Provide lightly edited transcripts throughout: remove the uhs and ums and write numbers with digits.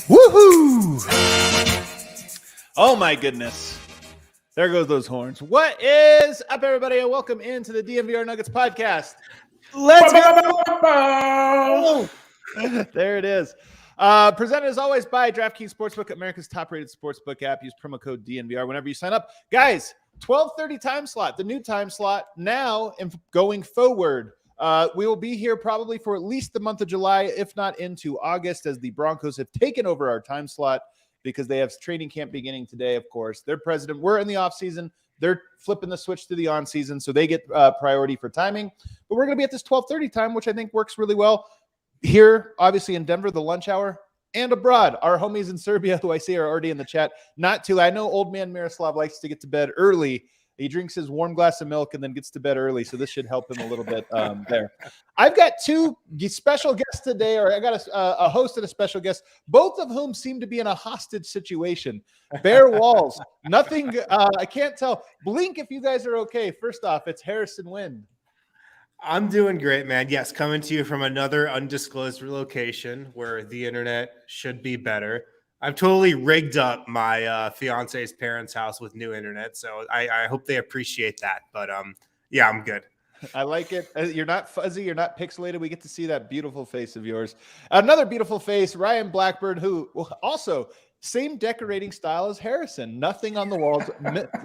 Woohoo! Oh my goodness. There goes those horns. What is up, everybody, and welcome into the DNVR Nuggets podcast. Let's go! There it is. Presented as always by DraftKings Sportsbook, America's top-rated sportsbook app. Use promo code DNVR whenever you sign up. Guys, 12:30 time slot, the new time slot now and going forward. We will be here probably for at least the month of July, if not into August, as the Broncos have taken over our time slot because they have training camp beginning today, of course. Their president, we're in the offseason. They're flipping the switch to the on-season, so they get priority for timing. But we're going to be at this 12:30 time, which I think works really well. Here, obviously in Denver, the lunch hour, and abroad. Our homies in Serbia, who I see are already in the chat. Not too. I know old man Miroslav likes to get to bed early. He drinks his warm glass of milk and then gets to bed early, so this should help him a little bit there. I've got two special guests today, or I got a host and a special guest, both of whom seem to be in a hostage situation. Bare walls, nothing. I can't tell. Blink if you guys are okay. First off, it's Harrison Wind. I'm doing great, man. Yes, coming to you from another undisclosed location where the internet should be better. I've totally rigged up my fiance's parents' house with new internet, so I hope they appreciate that. But yeah, I'm good. I like it. You're not fuzzy. You're not pixelated. We get to see that beautiful face of yours. Another beautiful face, Ryan Blackburn, who also same decorating style as Harrison. Nothing on the walls.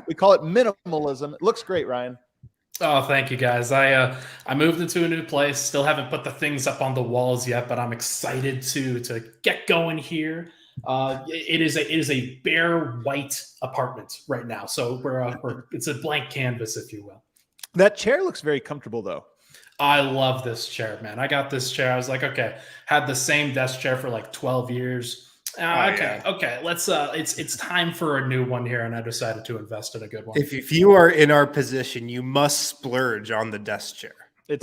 We call it minimalism. It looks great, Ryan. Oh, thank you, guys. I moved into a new place. Still haven't put the things up on the walls yet, but I'm excited to get going here. It is a bare white apartment right now, so it's a blank canvas, if you will. That chair looks very comfortable, though. I love this chair, man. I got this chair. I was like, okay, had the same desk chair for like 12 years. Okay. Let's. It's time for a new one here, and I decided to invest in a good one. If you are in our position, you must splurge on the desk chair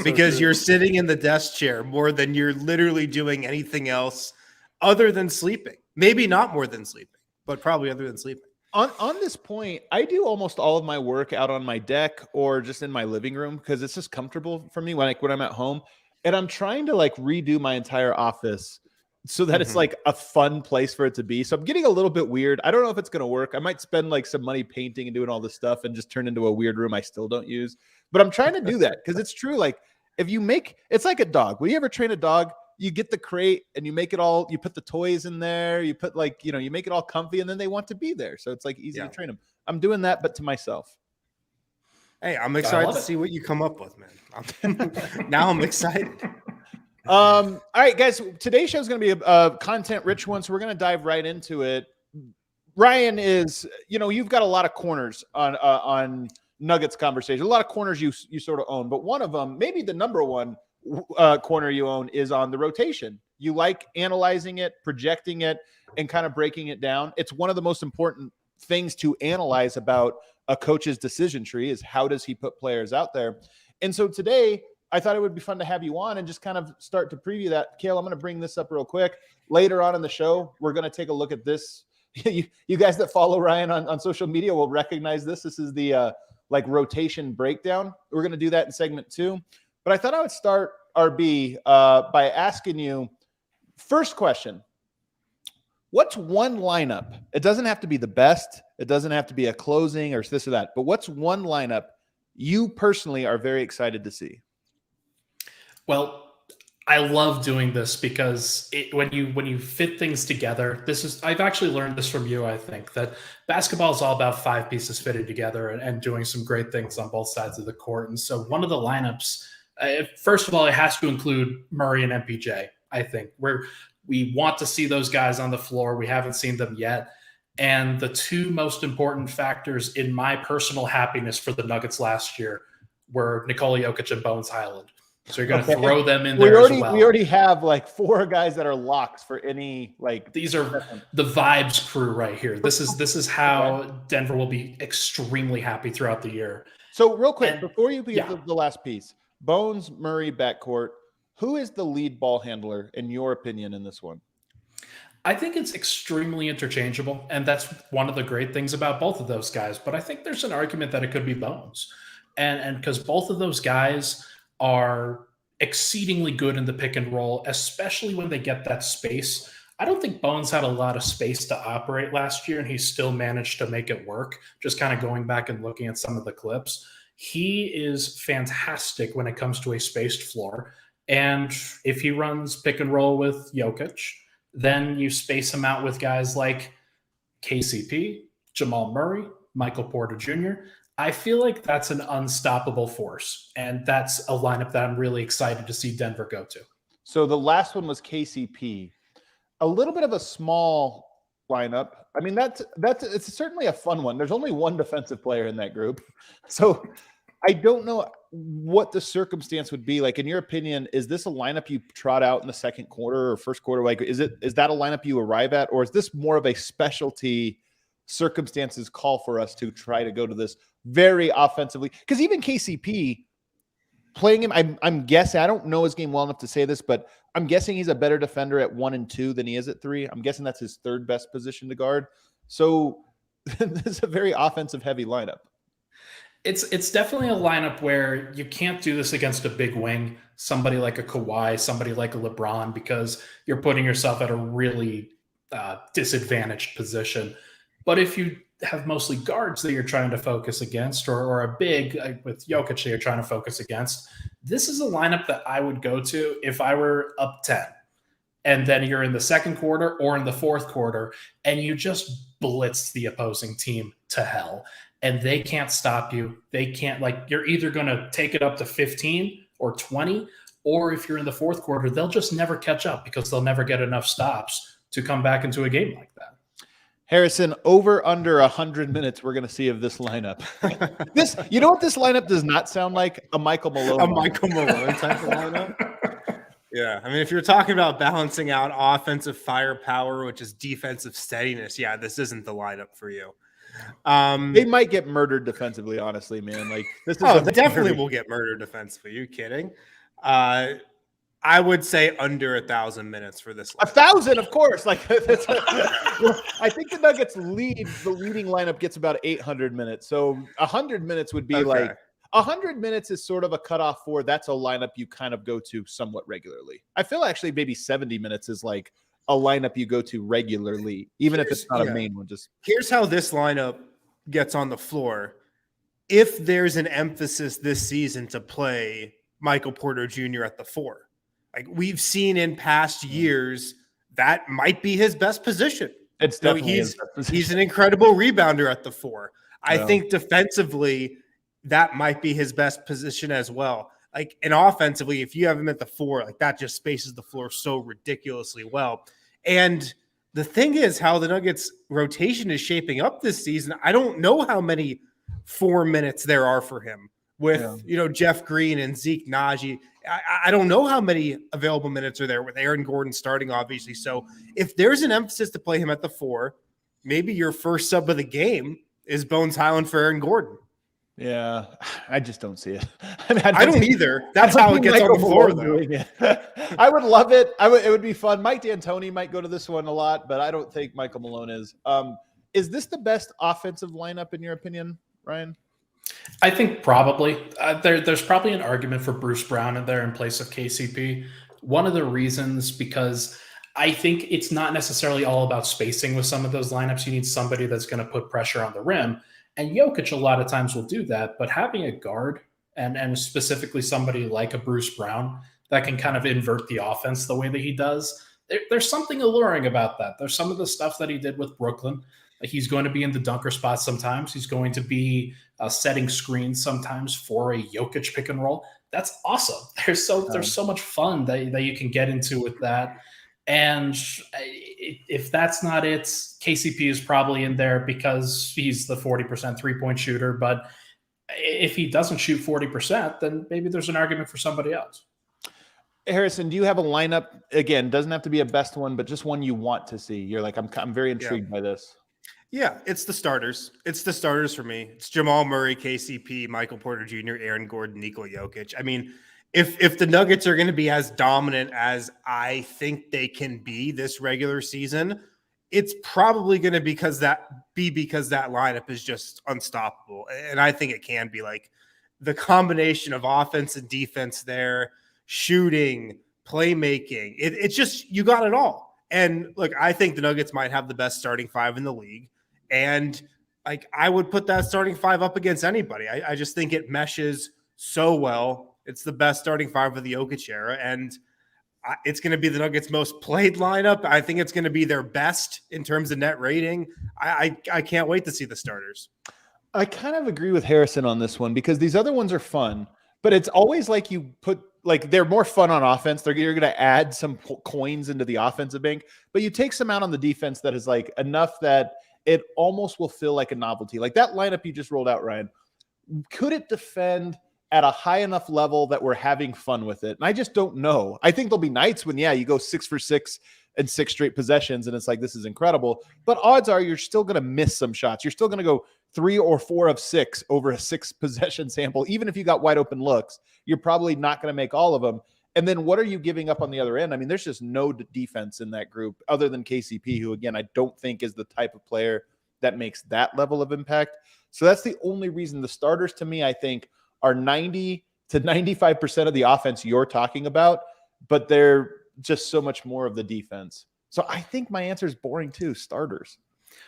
because you're sitting in the desk chair more than you're literally doing anything else other than sleeping. Maybe not more than sleeping, but probably other than sleeping. On this point, I do almost all of my work out on my deck or just in my living room because it's just comfortable for me when I'm at home, and I'm trying to redo my entire office so that it's like a fun place for it to be. So I'm getting a little bit weird. I don't know if it's going to work. I might spend some money painting and doing all this stuff and just turn into a weird room I still don't use. But I'm trying to do that because it's true. If you it's like a dog. Will you ever train a dog? You get the crate and you make it all, you put the toys in there, you put you make it all comfy and then they want to be there. So it's easy to train them. I'm doing that, but to myself. Hey, I'm excited to see what you come up with, man. Now I'm excited. All right, guys, today's show is going to be a content-rich one, so we're going to dive right into it. Ryan is, you've got a lot of corners on Nuggets conversation, a lot of corners you sort of own, but one of them, maybe the number one corner you own, is on the rotation. You like analyzing it, projecting it, and kind of breaking it down. It's one of the most important things to analyze about a coach's decision tree is how does he put players out there. And so today, I thought it would be fun to have you on and just kind of start to preview that. Kale, I'm going to bring this up real quick. Later on in the show, we're going to take a look at this. You guys that follow Ryan on social media will recognize this. This is the rotation breakdown. We're going to do that in segment 2. But I thought I would start, RB, by asking you, first question, what's one lineup? It doesn't have to be the best. It doesn't have to be a closing or this or that. But what's one lineup you personally are very excited to see? Well, I love doing this because when you fit things together, I've actually learned this from you. I think that basketball is all about 5 pieces fitted together and doing some great things on both sides of the court. And so one of the lineups, first of all, it has to include Murray and MPJ. I think we want to see those guys on the floor. We haven't seen them yet. And the two most important factors in my personal happiness for the Nuggets last year were Nikola Jokic and Bones Highland. So you're going to throw them in there as well. We already have 4 guys that are locks for any These are the vibes crew right here. This is how Denver will be extremely happy throughout the year. So real quick, before you get the last piece, Bones, Murray, backcourt, who is the lead ball handler in your opinion in this one? I think it's extremely interchangeable, and that's one of the great things about both of those guys. But I think there's an argument that it could be Bones, and because both of those guys are exceedingly good in the pick and roll, especially when they get that space. I don't think Bones had a lot of space to operate last year, and he still managed to make it work. Just kind of going back and looking at some of the clips, he is fantastic when it comes to a spaced floor. And if he runs pick and roll with Jokic, then you space him out with guys like KCP, Jamal Murray, Michael Porter Jr. I feel like that's an unstoppable force, and that's a lineup that I'm really excited to see Denver go to. So the last one was KCP. A little bit of a small lineup. I mean, it's certainly a fun one. There's only one defensive player in that group. So I don't know what the circumstance would be. Like, in your opinion, is this a lineup you trot out in the second quarter or first quarter? Like, is that a lineup you arrive at, or is this more of a specialty circumstances call for us to try to go to this very offensively? Because even KCP playing him, I'm guessing, I don't know his game well enough to say this, but I'm guessing he's a better defender at 1 and 2 than he is at 3. I'm guessing that's his third best position to guard. So this is a very offensive heavy lineup. It's definitely a lineup where you can't do this against a big wing, somebody like a Kawhi, somebody like a LeBron, because you're putting yourself at a really disadvantaged position. But if you have mostly guards that you're trying to focus against, or a big with Jokic that you're trying to focus against, this is a lineup that I would go to if I were up 10. And then you're in the second quarter or in the fourth quarter, and you just blitz the opposing team to hell. And they can't stop you. They can't, you're either going to take it up to 15 or 20, or if you're in the fourth quarter, they'll just never catch up because they'll never get enough stops to come back into a game like that. Harrison, over under 100 minutes, we're going to see of this lineup. You know what this lineup does not sound like? A Michael Malone. A Michael Malone type of lineup? Yeah. I mean, if you're talking about balancing out offensive firepower, which is defensive steadiness, yeah, this isn't the lineup for you. They might get murdered defensively, honestly, man. Like, this is they definitely will get murdered defensively. Are you kidding? I would say under 1,000 minutes for this. 1,000, of course. Like, I think the Nuggets lead. The leading lineup gets about 800 minutes. So 100 minutes would be okay. 100 minutes is sort of a cutoff for that's a lineup you kind of go to somewhat regularly. I feel actually maybe 70 minutes is like a lineup you go to regularly, even if it's not a main one. Just here's how this lineup gets on the floor. If there's an emphasis this season to play Michael Porter Jr. at the 4. Like we've seen in past years, that might be his best position. It's definitely he's an incredible rebounder at the 4. I think defensively, that might be his best position as well. Like, and offensively, if you have him at the 4, like that just spaces the floor so ridiculously well. And the thing is, how the Nuggets rotation is shaping up this season, I don't know how many 4 minutes there are for him with, Jeff Green and Zeke Naji. I don't know how many available minutes are there with Aaron Gordon starting, obviously. So if there's an emphasis to play him at the 4, maybe your first sub of the game is Bones Highland for Aaron Gordon. Yeah, I just don't see it. I don't either. That's how it gets on the floor, though. I would love it. It would be fun. Mike D'Antoni might go to this one a lot, but I don't think Michael Malone is. Is this the best offensive lineup in your opinion, Ryan? I think probably. There's probably an argument for Bruce Brown in there in place of KCP. One of the reasons, because I think it's not necessarily all about spacing with some of those lineups. You need somebody that's going to put pressure on the rim. And Jokic a lot of times will do that. But having a guard and specifically somebody like a Bruce Brown that can kind of invert the offense the way that he does, there's something alluring about that. There's some of the stuff that he did with Brooklyn. He's going to be in the dunker spot sometimes. He's going to be setting screens sometimes for a Jokic pick and roll. That's awesome. There's so much fun that you can get into with that. And if that's not it, KCP is probably in there because he's the 40% three-point shooter. But if he doesn't shoot 40%, then maybe there's an argument for somebody else. Harrison, do you have a lineup? Again, doesn't have to be a best one, but just one you want to see. You're like, I'm very intrigued by this. Yeah, it's the starters. It's the starters for me. It's Jamal Murray, KCP, Michael Porter Jr., Aaron Gordon, Nikola Jokic. I mean, if the Nuggets are going to be as dominant as I think they can be this regular season, it's probably going to be because that lineup is just unstoppable. And I think it can be like the combination of offense and defense there. shooting, playmaking. It's just, you got it all. And look, I think the Nuggets might have the best starting five in the league. And like, I would put that starting five up against anybody. I just think it meshes so well. It's the best starting five of the Jokic era. And it's going to be the Nuggets' most played lineup. I think it's going to be their best in terms of net rating. I can't wait to see the starters. I kind of agree with Harrison on this one because these other ones are fun, but it's always like you put like they're more fun on offense. You're going to add some coins into the offensive bank, but you take some out on the defense that is like enough that it almost will feel like a novelty. Like that lineup you just rolled out, Ryan, could it defend at a high enough level that we're having fun with it? And I just don't know. I think there'll be nights when, you go 6 for 6 and 6 straight possessions, and it's like, this is incredible. But odds are you're still going to miss some shots. You're still going to go 3 or 4 of 6 over a 6 possession sample. Even if you got wide open looks, you're probably not going to make all of them. And then what are you giving up on the other end? I mean, there's just no defense in that group other than KCP, who, again, I don't think is the type of player that makes that level of impact. So that's the only reason. The starters, to me, I think, are 90 to 95% of the offense you're talking about, but they're just so much more of the defense. So I think my answer is boring too, starters.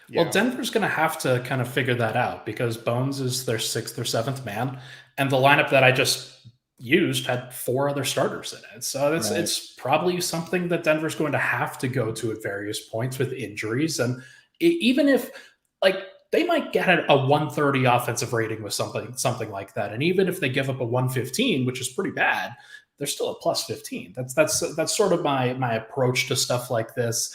Yeah. Well, Denver's going to have to kind of figure that out because Bones is their 6th or 7th man, and the lineup that I just used had 4 other starters in it. So it's probably something that Denver's going to have to go to at various points with injuries. And even if, like, they might get a 130 offensive rating with something like that. And even if they give up a 115, which is pretty bad, they're still a plus 15. That's sort of my approach to stuff like this.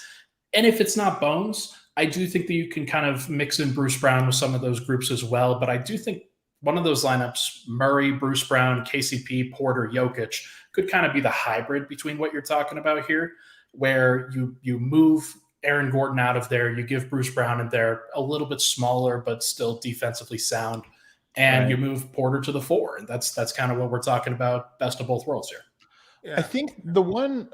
And if it's not Bones, I do think that you can kind of mix in Bruce Brown with some of those groups as well. But I do think one of those lineups, Murray, Bruce Brown, KCP, Porter, Jokic, could kind of be the hybrid between what you're talking about here, where you move Aaron Gordon out of there, you give Bruce Brown in there, a little bit smaller but still defensively sound, and you move Porter to the 4. And that's kind of what we're talking about, best of both worlds here. Yeah. I think the one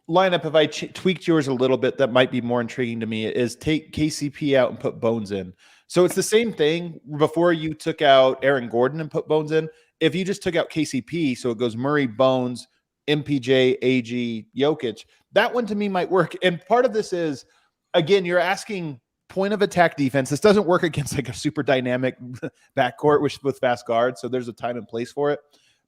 lineup, if I tweaked yours a little bit, that might be more intriguing to me is take KCP out and put Bones in. So it's the same thing before you took out Aaron Gordon and put Bones in. If you just took out KCP, so it goes Murray, Bones, MPJ, AG, Jokic, that one to me might work. And part of this is, again, you're asking point of attack defense. This doesn't work against like a super dynamic backcourt with fast guards. So there's a time and place for it.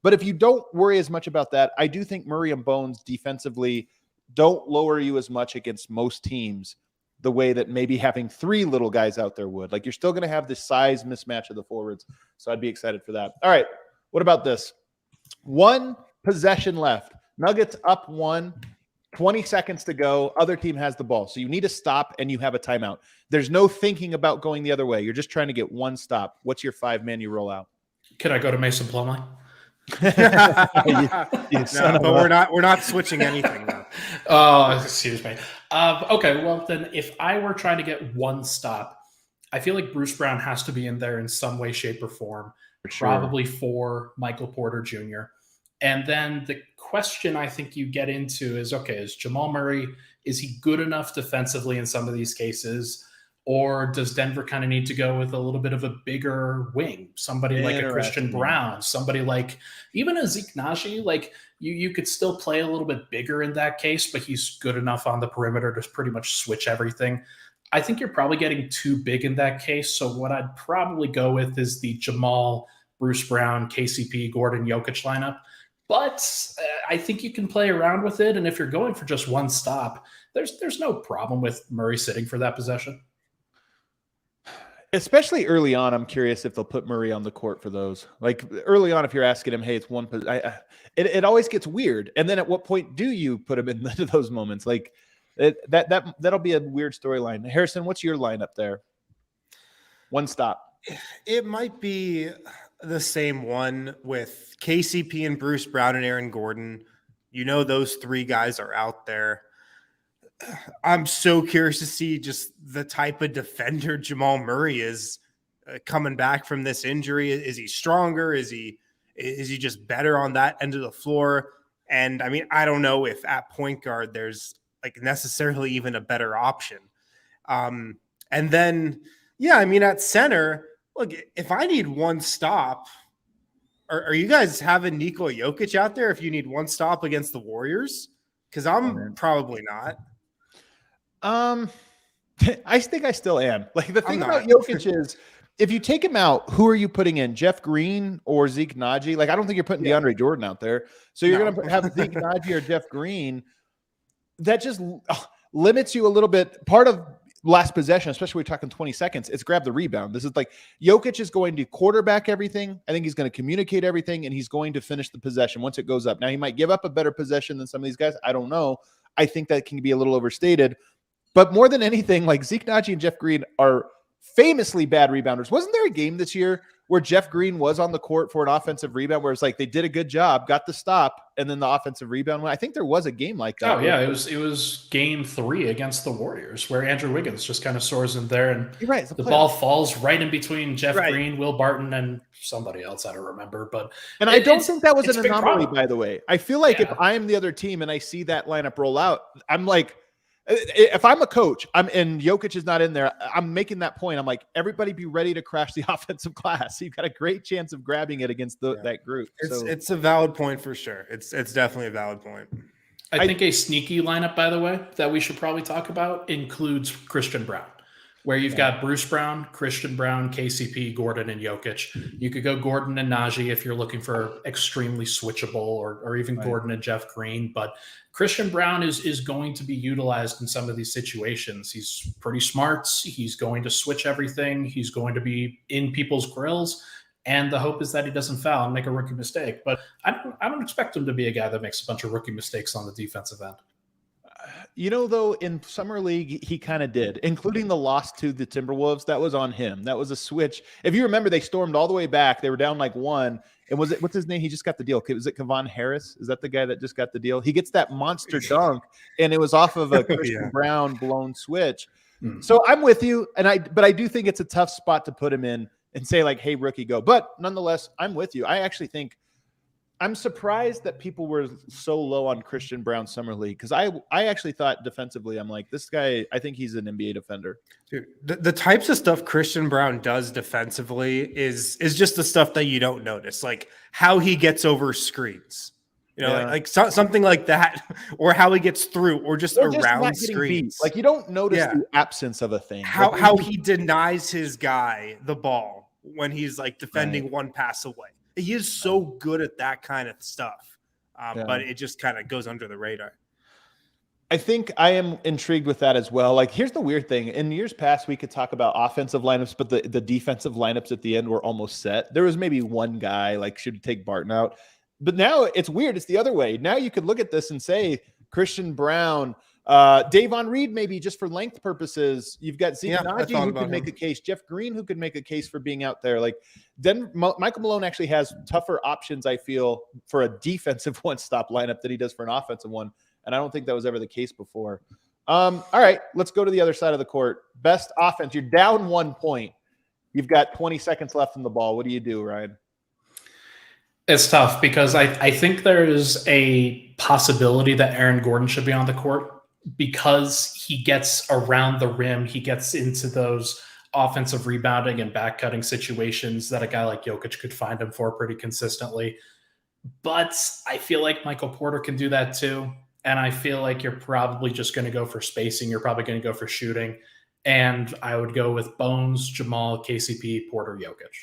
But if you don't worry as much about that, I do think Murray and Bones defensively don't lower you as much against most teams the way that maybe having 3 little guys out there would. Like, you're still going to have this size mismatch of the forwards. So I'd be excited for that. All right. What about this? 1 possession left. Nuggets up 1, 20 seconds to go. Other team has the ball. So you need to stop and you have a timeout. There's no thinking about going the other way. You're just trying to get 1 stop. What's your 5-man you roll out? Can I go to Mason Plumlee? No, but we're not switching anything though. Oh, excuse me. Okay, well then, if I were trying to get 1 stop, I feel like Bruce Brown has to be in there in some way, shape, or form. Probably for Michael Porter Jr. And then the question I think you get into is, okay, is Jamal Murray, is he good enough defensively in some of these cases? Or does Denver kind of need to go with a little bit of a bigger wing? Somebody like a Christian Brown, somebody like even a Zeke Naji, like you could still play a little bit bigger in that case, but he's good enough on the perimeter to pretty much switch everything. I think you're probably getting too big in that case. So what I'd probably go with is the Jamal, Bruce Brown, KCP, Gordon, Jokic lineup. But I think you can play around with it. And if you're going for just 1 stop, there's no problem with Murray sitting for that possession. Especially early on, I'm curious if they'll put Murray on the court for those. Like early on, if you're asking him, hey, it's 1, it always gets weird. And then at what point do you put him into those moments? Like that'll be a weird storyline. Harrison, what's your lineup there? 1 stop. It might be the same one with KCP and Bruce Brown and Aaron Gordon. You know, those 3 guys are out there. I'm so curious to see just the type of defender Jamal Murray is coming back from this injury. Is he stronger? Is he just better on that end of the floor? And I mean, I don't know if at point guard there's like necessarily even a better option. And then, yeah, I mean, at center, look, if I need 1 stop, Are you guys having Nikola Jokic out there if you need one stop against the Warriors? Because I'm probably not. I think I still am. Like the thing I'm about not. Jokic is if you take him out, who are you putting in? Jeff Green or Zeke Naji? Like I don't think you're putting DeAndre Jordan out there. So you're going to have Zeke Naji or Jeff Green. That just limits you a little bit. Part of last possession, especially when we're talking 20 seconds, it's grab the rebound. This is like Jokic is going to quarterback everything. I think he's going to communicate everything, and he's going to finish the possession once it goes up. Now, he might give up a better possession than some of these guys. I don't know. I think that can be a little overstated. But more than anything, like Zeke Naji and Jeff Green are famously bad rebounders. Wasn't there a game this year where Jeff Green was on the court for an offensive rebound where it's like they did a good job, got the stop, and then the offensive rebound went? I think there was a game like that. Oh, yeah. It was game 3 against the Warriors where Andrew Wiggins just kind of soars in there and the ball falls right in between Jeff Green, Will Barton, and somebody else I don't remember. And I don't think that was an anomaly, by the way. I feel like if I'm the other team and I see that lineup roll out, I'm like, if I'm a coach, and Jokic is not in there, I'm making that point. I'm like, everybody be ready to crash the offensive glass. You've got a great chance of grabbing it against that group. It's a valid point for sure. It's definitely a valid point. I think a sneaky lineup, by the way, that we should probably talk about includes Christian Brown, where you've got Bruce Brown, Christian Brown, KCP, Gordon, and Jokic. You could go Gordon and Najee if you're looking for extremely switchable, or even Gordon and Jeff Green. But Christian Brown is going to be utilized in some of these situations. He's pretty smart. He's going to switch everything. He's going to be in people's grills. And the hope is that he doesn't foul and make a rookie mistake. But I don't expect him to be a guy that makes a bunch of rookie mistakes on the defensive end. You know, though, in Summer League, he kind of did, including the loss to the Timberwolves. That was on him. That was a switch. If you remember, they stormed all the way back. They were down like 1. And what's his name? He just got the deal. Was it Kevon Harris? Is that the guy that just got the deal? He gets that monster dunk, and it was off of a Christian Brown blown switch. So I'm with you, but I do think it's a tough spot to put him in and say like, hey, rookie, go. But nonetheless, I'm with you. I actually think I'm surprised that people were so low on Christian Brown Summer League because I actually thought defensively, I'm like, this guy, I think he's an NBA defender. Dude, the types of stuff Christian Brown does defensively is just the stuff that you don't notice, like how he gets over screens, like something like that, or how he gets through, or just around screens. Like you don't notice the absence of a thing. How he denies his guy the ball when he's like defending one pass away. He is so good at that kind of stuff, but it just kind of goes under the radar. I think I am intrigued with that as well. Like, here's the weird thing. In years past, we could talk about offensive lineups, but the defensive lineups at the end were almost set. There was maybe one guy, like, should take Barton out. But now it's weird. It's the other way. Now you could look at this and say Christian Brown, Davon Reed, maybe just for length purposes. You've got Zeke Naji who could make a case, Jeff Green who could make a case for being out there. Like then Michael Malone actually has tougher options, I feel, for a defensive one-stop lineup than he does for an offensive one. And I don't think that was ever the case before. All right, let's go to the other side of the court. Best offense. You're down 1 point. You've got 20 seconds left in the ball. What do you do, Ryan? It's tough because I think there is a possibility that Aaron Gordon should be on the court because he gets around the rim. He gets into those offensive rebounding and back cutting situations that a guy like Jokic could find him for pretty consistently. But I feel like Michael Porter can do that too. And I feel like you're probably just going to go for spacing. You're probably going to go for shooting. And I would go with Bones, Jamal, KCP, Porter, Jokic.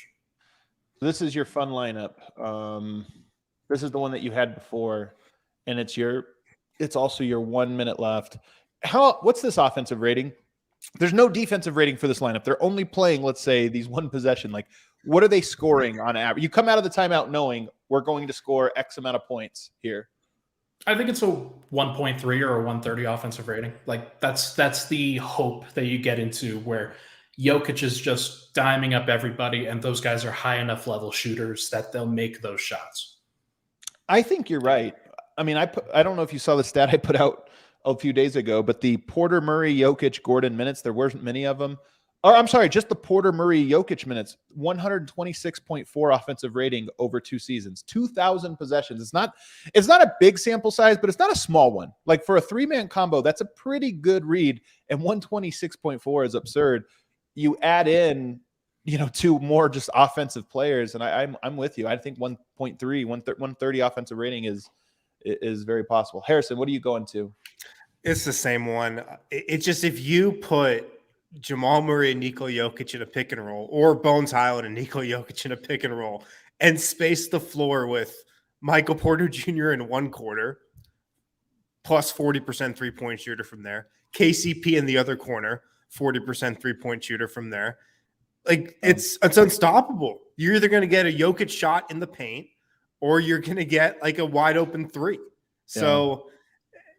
This is your fun lineup. This is the one that you had before, and it's also your 1 minute left. What's this offensive rating? There's no defensive rating for this lineup. They're only playing, let's say, these one possession. Like, what are they scoring on average? You come out of the timeout knowing we're going to score X amount of points here. I think it's a 1.3 or a 130 offensive rating. Like that's the hope that you get into where Jokic is just diming up everybody, and those guys are high enough level shooters that they'll make those shots. I think you're right. I mean, I don't know if you saw the stat I put out a few days ago, but the Porter, Murray, Jokic, Gordon minutes, there weren't many of them. Or I'm sorry, just the Porter, Murray, Jokic minutes, 126.4 offensive rating over 2 seasons, 2,000 possessions. It's not a big sample size, but it's not a small one. Like for a 3-man combo, that's a pretty good read, and 126.4 is absurd. You add in two more just offensive players. And I'm with you. I think 1.3, 130 offensive rating is very possible. Harrison, what are you going to? It's the same one. It's just if you put Jamal Murray and Nikola Jokic in a pick and roll, or Bones Highland and Nikola Jokic in a pick and roll, and space the floor with Michael Porter Jr. in one quarter, plus 40% three-point shooter from there. KCP in the other corner, 40% three-point shooter from there. Like, it's unstoppable. You're either going to get a Jokic shot in the paint, or you're going to get like a wide open three. So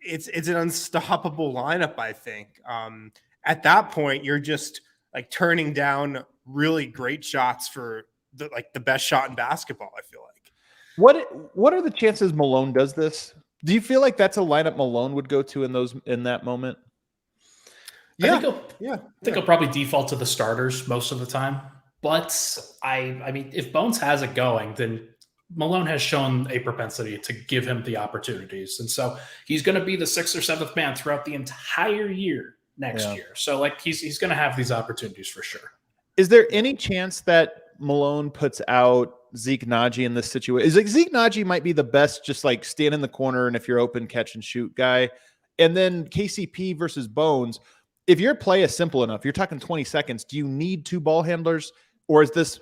it's an unstoppable lineup, I think. At that point, you're just like turning down really great shots for the best shot in basketball, I feel like. What are the chances Malone does this? Do you feel like that's a lineup Malone would go to in that moment? I think he'll probably default to the starters most of the time. But I mean, if Bones has it going, then Malone has shown a propensity to give him the opportunities. And so he's going to be the 6th or 7th man throughout the entire year next year. So like he's going to have these opportunities for sure. Is there any chance that Malone puts out Zeke Naji in this situation? Is like Zeke Naji might be the best, just like stand in the corner and if you're open, catch and shoot guy. And then KCP versus Bones. If your play is simple enough, you're talking 20 seconds. Do you need 2 ball handlers, or is this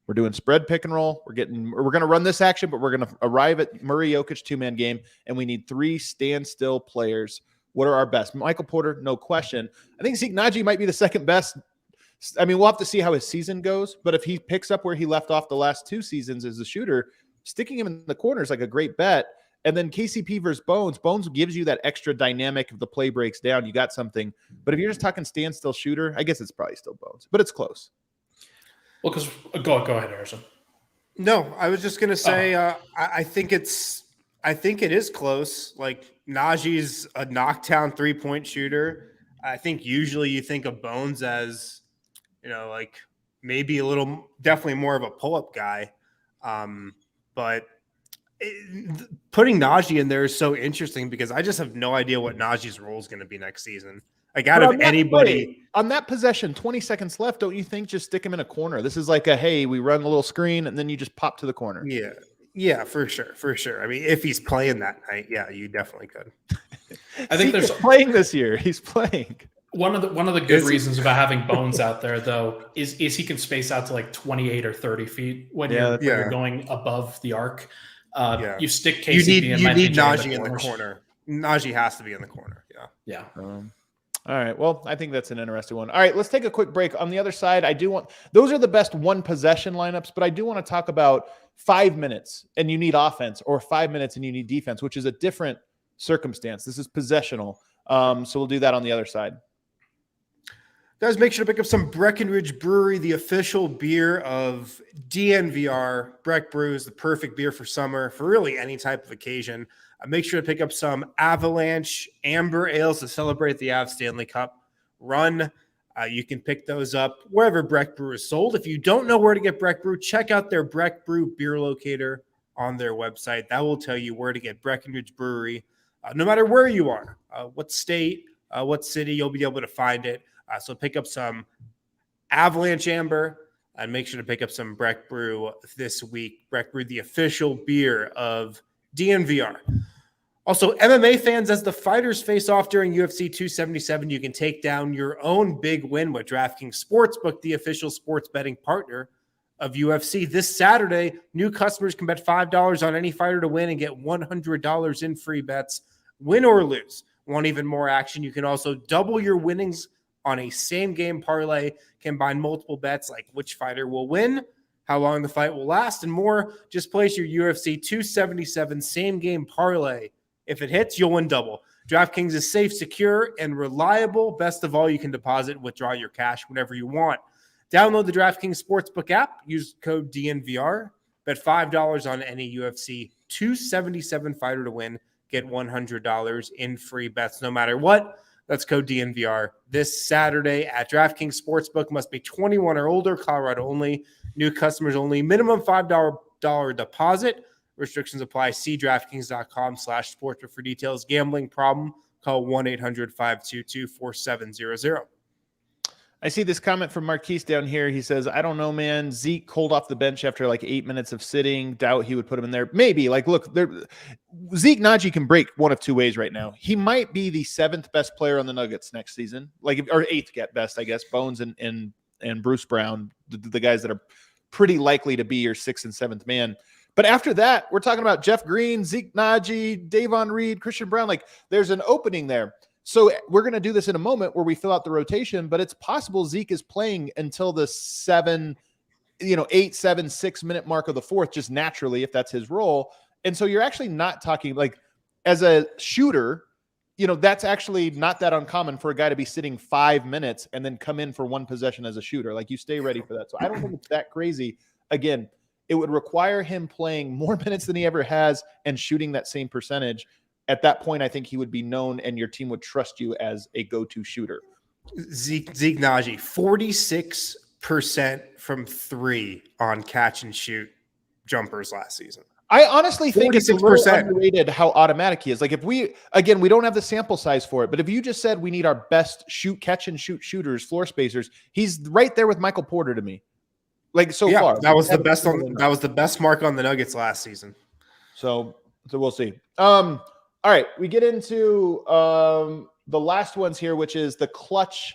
we're doing spread pick and roll? We're going to run this action, but we're going to arrive at Murray Jokic 2-man game, and we need 3 standstill players. What are our best? Michael Porter, no question. I think Zeke Naji might be the second best. I mean, we'll have to see how his season goes, but if he picks up where he left off the last 2 seasons as a shooter, sticking him in the corner is like a great bet. And then KCP versus Bones. Bones gives you that extra dynamic if the play breaks down. You got something. But if you're just talking standstill shooter, I guess it's probably still Bones, but it's close. Well, because go ahead, Harrison. No, I was just going to say I think it is close. Like, Najee's a knockdown 3-point shooter. I think usually you think of Bones as, like maybe definitely more of a pull-up guy. But putting Najee in there is so interesting because I just have no idea what Najee's role is going to be next season. Like, out of anybody on that possession, 20 seconds left, don't you think just stick him in a corner? This is like hey, we run a little screen and then you just pop to the corner. Yeah, for sure. I mean, if he's playing that night, yeah, you definitely could. I think he's playing this year. He's playing. One of the good reasons about having Bones out there, though, is he can space out to like 28 or 30 feet when you're going above the arc. You stick KCP you need Najee in the corner. Najee has to be in the corner. Yeah. All right. Well, I think that's an interesting one. All right, let's take a quick break. On the other side, those are the best one possession lineups, but I do want to talk about 5 minutes and you need offense, or 5 minutes and you need defense, which is a different circumstance. This is possessional. So we'll do that on the other side. Guys, make sure to pick up some Breckenridge Brewery, the official beer of DNVR. Breck Brew is the perfect beer for summer, for really any type of occasion. Make sure to pick up some Avalanche Amber Ales to celebrate the Av Stanley Cup run. You can pick those up wherever Breck Brew is sold. If you don't know where to get Breck Brew, check out their Breck Brew beer locator on their website. That will tell you where to get Breckenridge Brewery. No matter where you are, what state, what city, you'll be able to find it. So pick up some Avalanche Amber and make sure to pick up some Breck Brew this week. Breck Brew, the official beer of DNVR. Also, MMA fans, as the fighters face off during UFC 277, you can take down your own big win with DraftKings Sportsbook, the official sports betting partner of UFC. This Saturday, new customers can bet $5 on any fighter to win and get $100 in free bets, win or lose. Want even more action? You can also double your winnings on a same-game parlay, combine multiple bets like which fighter will win, how long the fight will last, and more. Just place your UFC 277 same-game parlay. If it hits, you'll win double. DraftKings is safe, secure, and reliable. Best of all, you can deposit and withdraw your cash whenever you want. Download the DraftKings Sportsbook app. Use code DNVR. Bet $5 on any UFC 277 fighter to win. Get $100 in free bets no matter what. That's code DNVR this Saturday at DraftKings Sportsbook. Must be 21 or older, Colorado only. New customers only. Minimum $5 deposit. Restrictions apply. See DraftKings.com/sportsbook for details. Gambling problem? Call 1-800-522-4700. I see this comment from Marquise down here. He says, I don't know, man. Zeke cold off the bench after like 8 minutes of sitting. Doubt he would put him in there. Maybe. Like, look, Zeke Najee can break one of two ways right now. He might be the 7th best player on the Nuggets next season, like, or 8th best, I guess. Bones and Bruce Brown, the guys that are pretty likely to be your 6th and 7th man. But after that, we're talking about Jeff Green, Zeke Najee, Davon Reed, Christian Brown. Like, there's an opening there. So we're going to do this in a moment where we fill out the rotation, but it's possible Zeke is playing until the 8, 7, 6 minute mark of the fourth, just naturally, if that's his role. And so you're actually not talking like as a shooter, that's actually not that uncommon for a guy to be sitting 5 minutes and then come in for one possession as a shooter. Like, you stay ready for that. So I don't think it's that crazy. Again, it would require him playing more minutes than he ever has and shooting that same percentage. At that point, I think he would be known and your team would trust you as a go-to shooter. Zeke Najee, 46% from 3 on catch and shoot jumpers last season. I honestly think 46%. It's a little underrated how automatic he is. Like, if we don't have the sample size for it, but if you just said we need our best catch and shoot shooters, floor spacers, he's right there with Michael Porter to me. Like, so far. That was the best that was the best mark on the Nuggets last season. So we'll see. All right, we get into the last ones here, which is the clutch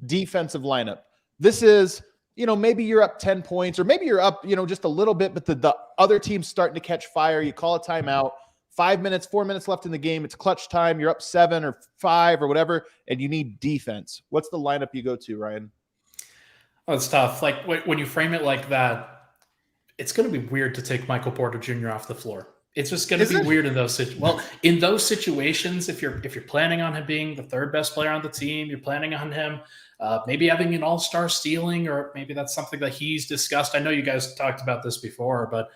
defensive lineup. This is, maybe you're up 10 points or maybe you're up, just a little bit, but the other team's starting to catch fire. You call a timeout, 4 minutes left in the game. It's clutch time. You're up 7 or 5 or whatever, and you need defense. What's the lineup you go to, Ryan? Oh, it's tough. Like, when you frame it like that, it's going to be weird to take Michael Porter Jr. off the floor. It's just going to be weird in those situations. Well, in those situations, if you're planning on him being the 3rd best player on the team, you're planning on him maybe having an all-star stealing, or maybe that's something that he's discussed. I know you guys talked about this before, but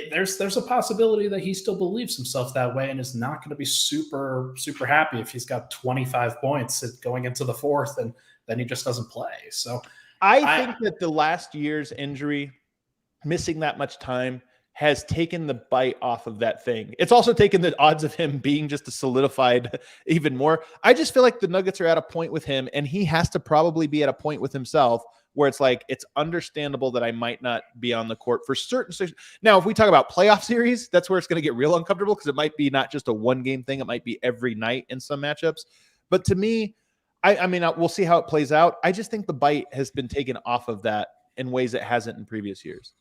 there's a possibility that he still believes himself that way and is not going to be super, super happy if he's got 25 points going into the 4th and then he just doesn't play. So I think that the last year's injury, missing that much time, has taken the bite off of that thing. It's also taken the odds of him being just a solidified even more. I just feel like the Nuggets are at a point with him, and he has to probably be at a point with himself where it's like, it's understandable that I might not be on the court for certain. Now, if we talk about playoff series, that's where it's going to get real uncomfortable because it might be not just a one-game thing. It might be every night in some matchups. But to me, I mean, we'll see how it plays out. I just think the bite has been taken off of that in ways it hasn't in previous years.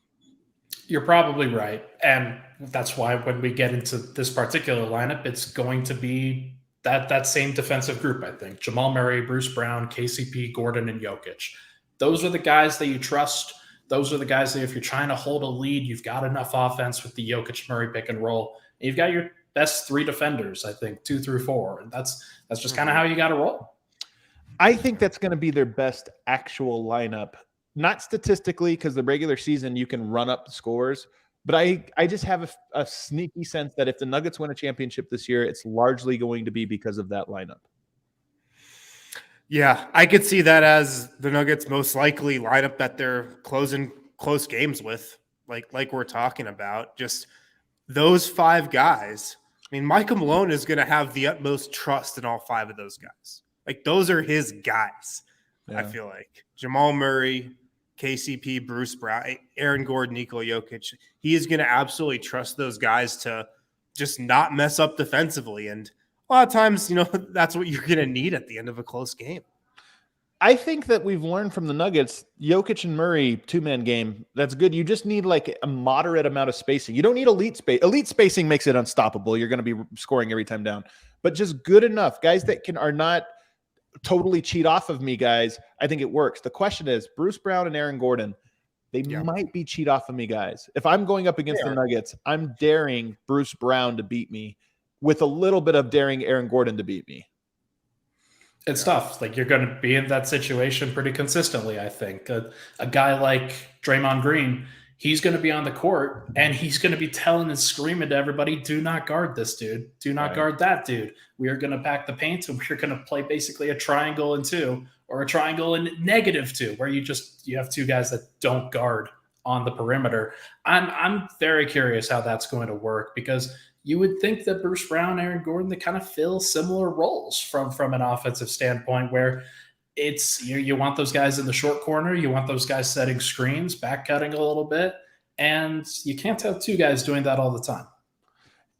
You're probably right. And that's why when we get into this particular lineup, it's going to be that same defensive group, I think. Jamal Murray, Bruce Brown, KCP, Gordon, and Jokic. Those are the guys that you trust. Those are the guys that if you're trying to hold a lead, you've got enough offense with the Jokic-Murray pick and roll. And you've got your best 3 defenders, I think, 2 through 4. And that's just kind of how you got to roll. I think that's going to be their best actual lineup. Not statistically, because the regular season you can run up the scores, but I just have a sneaky sense that if the Nuggets win a championship this year, it's largely going to be because of that lineup. Yeah, I could see that as the Nuggets' most likely lineup that they're closing close games with, like we're talking about. Just those 5 guys. I mean, Michael Malone is going to have the utmost trust in all 5 of those guys. Like, those are his guys, yeah. I feel like. Jamal Murray, KCP, Bruce Brown, Aaron Gordon, Nikola Jokic. He is going to absolutely trust those guys to just not mess up defensively. And a lot of times, that's what you're going to need at the end of a close game. I think that we've learned from the Nuggets, Jokic and Murray, 2-man game. That's good. You just need like a moderate amount of spacing. You don't need elite space. Elite spacing makes it unstoppable. You're going to be scoring every time down, but just good enough guys that are not totally cheat off of me guys. I think it works. The question is Bruce Brown and Aaron Gordon. They might be cheat off of me guys. If I'm going up against the Nuggets, I'm daring Bruce Brown to beat me with a little bit of daring Aaron Gordon to beat me. It's tough. Like, you're going to be in that situation pretty consistently, I think. A guy like Draymond Green, he's going to be on the court, and he's going to be telling and screaming to everybody, do not guard this dude. Do not guard that dude. We are going to pack the paint, and we're going to play basically a triangle in 2 or a triangle in -2, where you have 2 guys that don't guard on the perimeter. I'm very curious how that's going to work, because you would think that Bruce Brown, Aaron Gordon, they kind of fill similar roles from an offensive standpoint, where it's you want those guys in the short corner. You want those guys setting screens, back cutting a little bit. And you can't have two guys doing that all the time.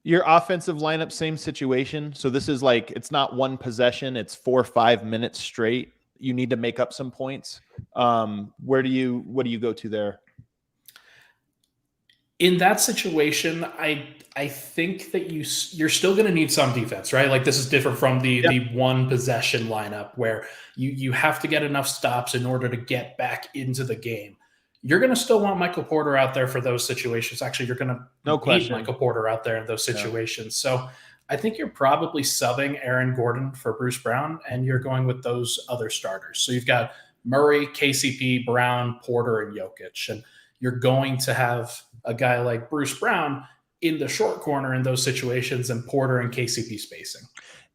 Your offensive lineup, same situation. So this is like, it's not one possession. It's 4 or 5 minutes straight. You need to make up some points. What do you go to there? In that situation, I think that you're still going to need some defense, right? Like this is different from the one possession lineup where you have to get enough stops in order to get back into the game. You're going to still want Michael Porter out there for those situations. Actually, you're going to need Michael Porter out there in those situations. Yeah. So I think you're probably subbing Aaron Gordon for Bruce Brown, and you're going with those other starters. So you've got Murray, KCP, Brown, Porter, and Jokic. And you're going to have a guy like Bruce Brown in the short corner in those situations and Porter and KCP spacing.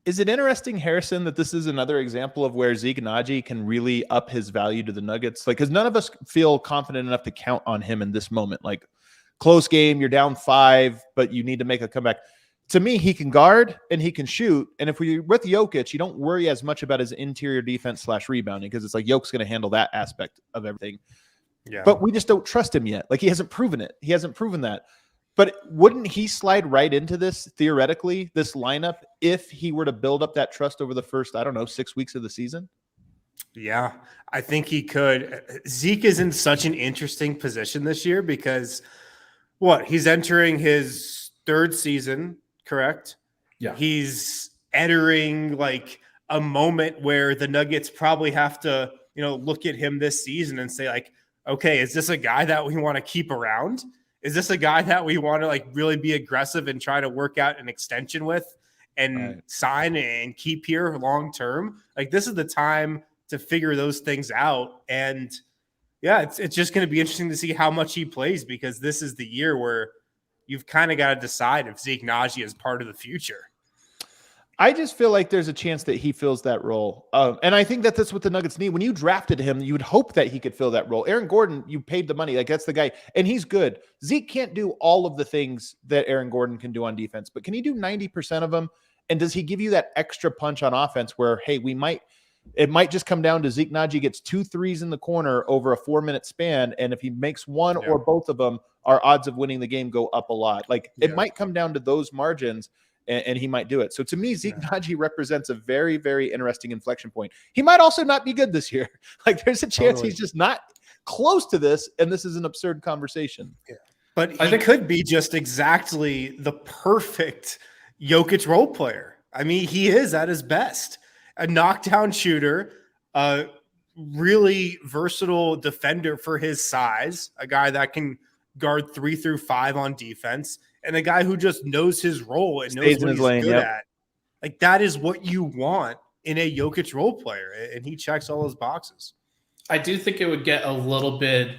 Is it interesting, Harrison, that this is another example of where Zeke Naji can really up his value to the Nuggets? Like, because none of us feel confident enough to count on him in this moment. Like, close game, you're down 5, but you need to make a comeback. To me, he can guard and he can shoot. And if we're with Jokic, you don't worry as much about his interior defense / rebounding because it's like Jokic's going to handle that aspect of everything. Yeah. But we just don't trust him yet. Like, he hasn't proven it. He hasn't proven that. But wouldn't he slide right into this, theoretically, this lineup, if he were to build up that trust over the first, 6 weeks of the season? Yeah, I think he could. Zeke is in such an interesting position this year because he's entering his 3rd season, correct? Yeah. He's entering like a moment where the Nuggets probably have to, look at him this season and say like, okay, is this a guy that we want to keep around? Is this a guy that we want to like really be aggressive and try to work out an extension with and sign and keep here long term? Like this is the time to figure those things out. And yeah, it's just going to be interesting to see how much he plays because this is the year where you've kind of got to decide if Zeke Naji is part of the future. I just feel like there's a chance that he fills that role. And I think that that's what the Nuggets need. When you drafted him, you would hope that he could fill that role. Aaron Gordon, you paid the money. Like, that's the guy. And he's good. Zeke can't do all of the things that Aaron Gordon can do on defense, but can he do 90% of them? And does he give you that extra punch on offense where, hey, it might just come down to Zeke Naji gets 2 threes in the corner over a 4-minute span. And if he makes one or both of them, our odds of winning the game go up a lot. Like, it might come down to those margins. And he might do it. So to me, Zeke Naji represents a very, very interesting inflection point. He might also not be good this year. Like there's a chance he's just not close to this, and this is an absurd conversation. Yeah. But he could be just exactly the perfect Jokic role player. I mean, he is at his best. A knockdown shooter, a really versatile defender for his size, a guy that can guard 3 through 5 on defense, and a guy who just knows his role and knows what he's good at. Like that is what you want in a Jokic role player, and he checks all those boxes. I do think it would get a little bit.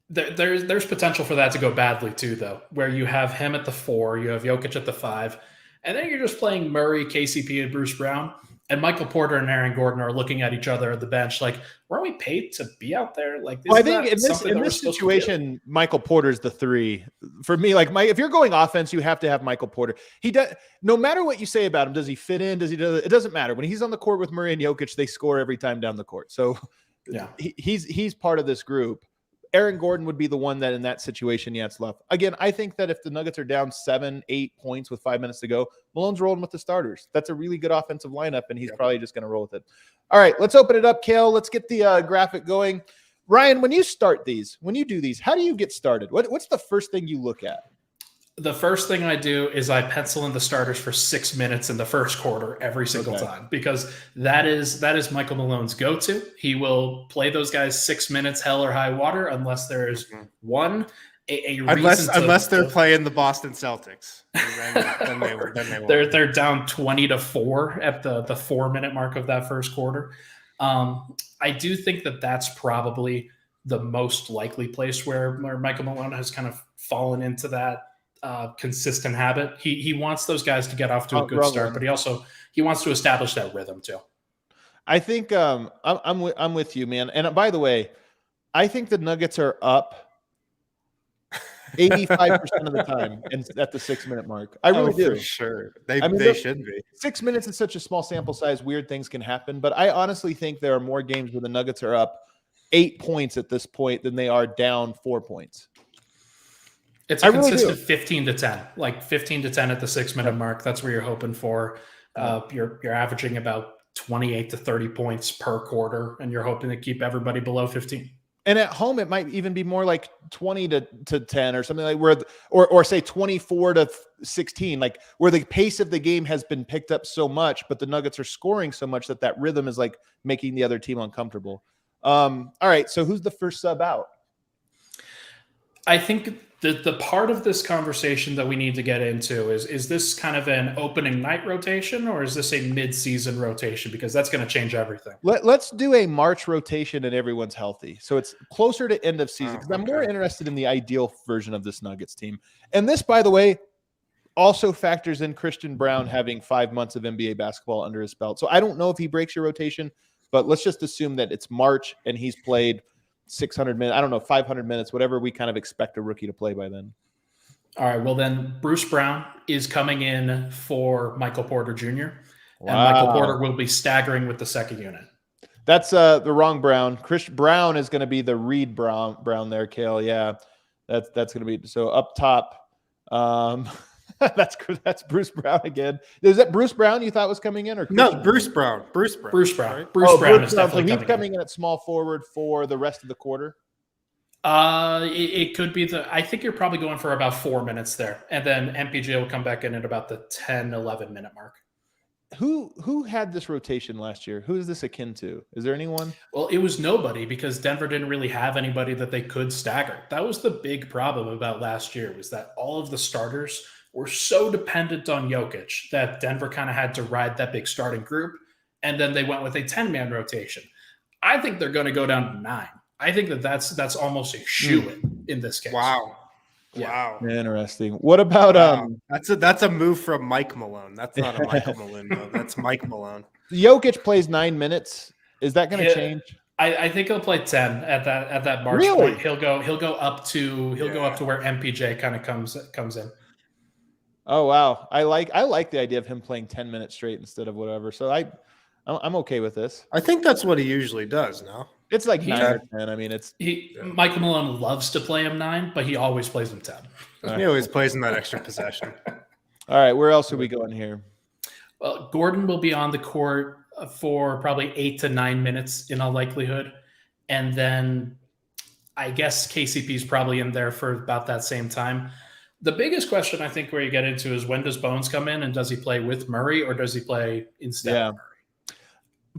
There's potential for that to go badly too, though, where you have him at the 4, you have Jokic at the 5, and then you're just playing Murray, KCP, and Bruce Brown. And Michael Porter and Aaron Gordon are looking at each other at the bench like, weren't we paid to be out there? Like, I think in this situation, Michael Porter's the 3 for me. Like, if you're going offense, you have to have Michael Porter. He does. No matter what you say about him, does he fit in? Does he do? It doesn't matter. When he's on the court with Murray and Jokic, they score every time down the court. So yeah, he's part of this group. Aaron Gordon would be the one that in that situation, it's left. Again, I think that if the Nuggets are down 7-8 points with 5 minutes to go, Malone's rolling with the starters. That's a really good offensive lineup, and he's probably just going to roll with it. All right, let's open it up, Kale. Let's get the graphic going. Ryan, when you do these, how do you get started? What's the first thing you look at? The first thing I do is I pencil in the starters for 6 minutes in the first quarter every single time, because that is Michael Malone's go-to. He will play those guys 6 minutes, hell or high water, unless there is one unless they're playing the Boston Celtics. Then they won't. They're down 20-4 at the 4-minute mark of that first quarter. I do think that that's probably the most likely place where Michael Malone has kind of fallen into that consistent habit. He wants those guys to get off to a good start, but he wants to establish that rhythm too. I think I'm with you, man. And by the way, I think the Nuggets are up 85% of the time and at the 6-minute mark. I really do. For sure. They should be. 6 minutes is such a small sample size. Weird things can happen. But I honestly think there are more games where the Nuggets are up 8 points at this point than they are down 4 points. It's a consistent 15 to 10, like 15 to 10 at the 6-minute mark. That's where you're hoping for. You're averaging about 28 to 30 points per quarter, and you're hoping to keep everybody below 15. And at home, it might even be more like 20 to 10 or something like where, or say 24 to 16, like where the pace of the game has been picked up so much, but the Nuggets are scoring so much that rhythm is like making the other team uncomfortable. All right. So who's the first sub out? I think the part of this conversation that we need to get into is this kind of an opening night rotation, or is this a mid-season rotation? Because that's going to change everything. Let's do a March rotation and everyone's healthy. So it's closer to end of season because I'm more interested in the ideal version of this Nuggets team. And this, by the way, also factors in Christian Braun having 5 months of NBA basketball under his belt. So I don't know if he breaks your rotation, but let's just assume that it's March and he's played 600 minutes, I don't know, 500 minutes, whatever we kind of expect a rookie to play by then. All right. Well, then Bruce Brown is coming in for Michael Porter Jr. Wow. And Michael Porter will be staggering with the second unit. That's the wrong Brown. Chris Brown is going to be the Reed Brown there, Kale. Yeah, that's going to be so up top. That's Bruce Brown again. Is that Bruce Brown you thought was coming in, or no? Bruce Brown. Right? Bruce Brown is definitely coming in at small forward for the rest of the quarter. It could be I think you're probably going for about 4 minutes there, and then MPJ will come back in at about the 10-11 minute mark. Who had this rotation last year? Who is this akin to? Is there anyone? Well, it was nobody, because Denver didn't really have anybody that they could stagger. That was the big problem about last year, was that all of the starters were so dependent on Jokic that Denver kind of had to ride that big starting group, and then they went with a 10-man rotation. I think they're going to go down to 9. I think that's almost a shoo-in in this case. Wow. Yeah. Wow. Interesting. What about That's a move from Mike Malone. That's not a Michael Malone move. That's Mike Malone. Jokic plays 9 minutes. Is that going to change? I think he'll play 10 at that March point. He'll go up to where MPJ kind of comes in. Oh wow. I like the idea of him playing 10 minutes straight instead of whatever. So I'm okay with this. I think that's what he usually does now. It's like 9 or 10. I mean, Michael Malone loves to play him 9, but he always plays him 10. He always plays in that extra possession. All right, where else are we going here? Well, Gordon will be on the court for probably 8 to 9 minutes in all likelihood. And then I guess KCP is probably in there for about that same time. The biggest question I think where you get into is, when does Bones come in, and does he play with Murray or does he play instead of Murray?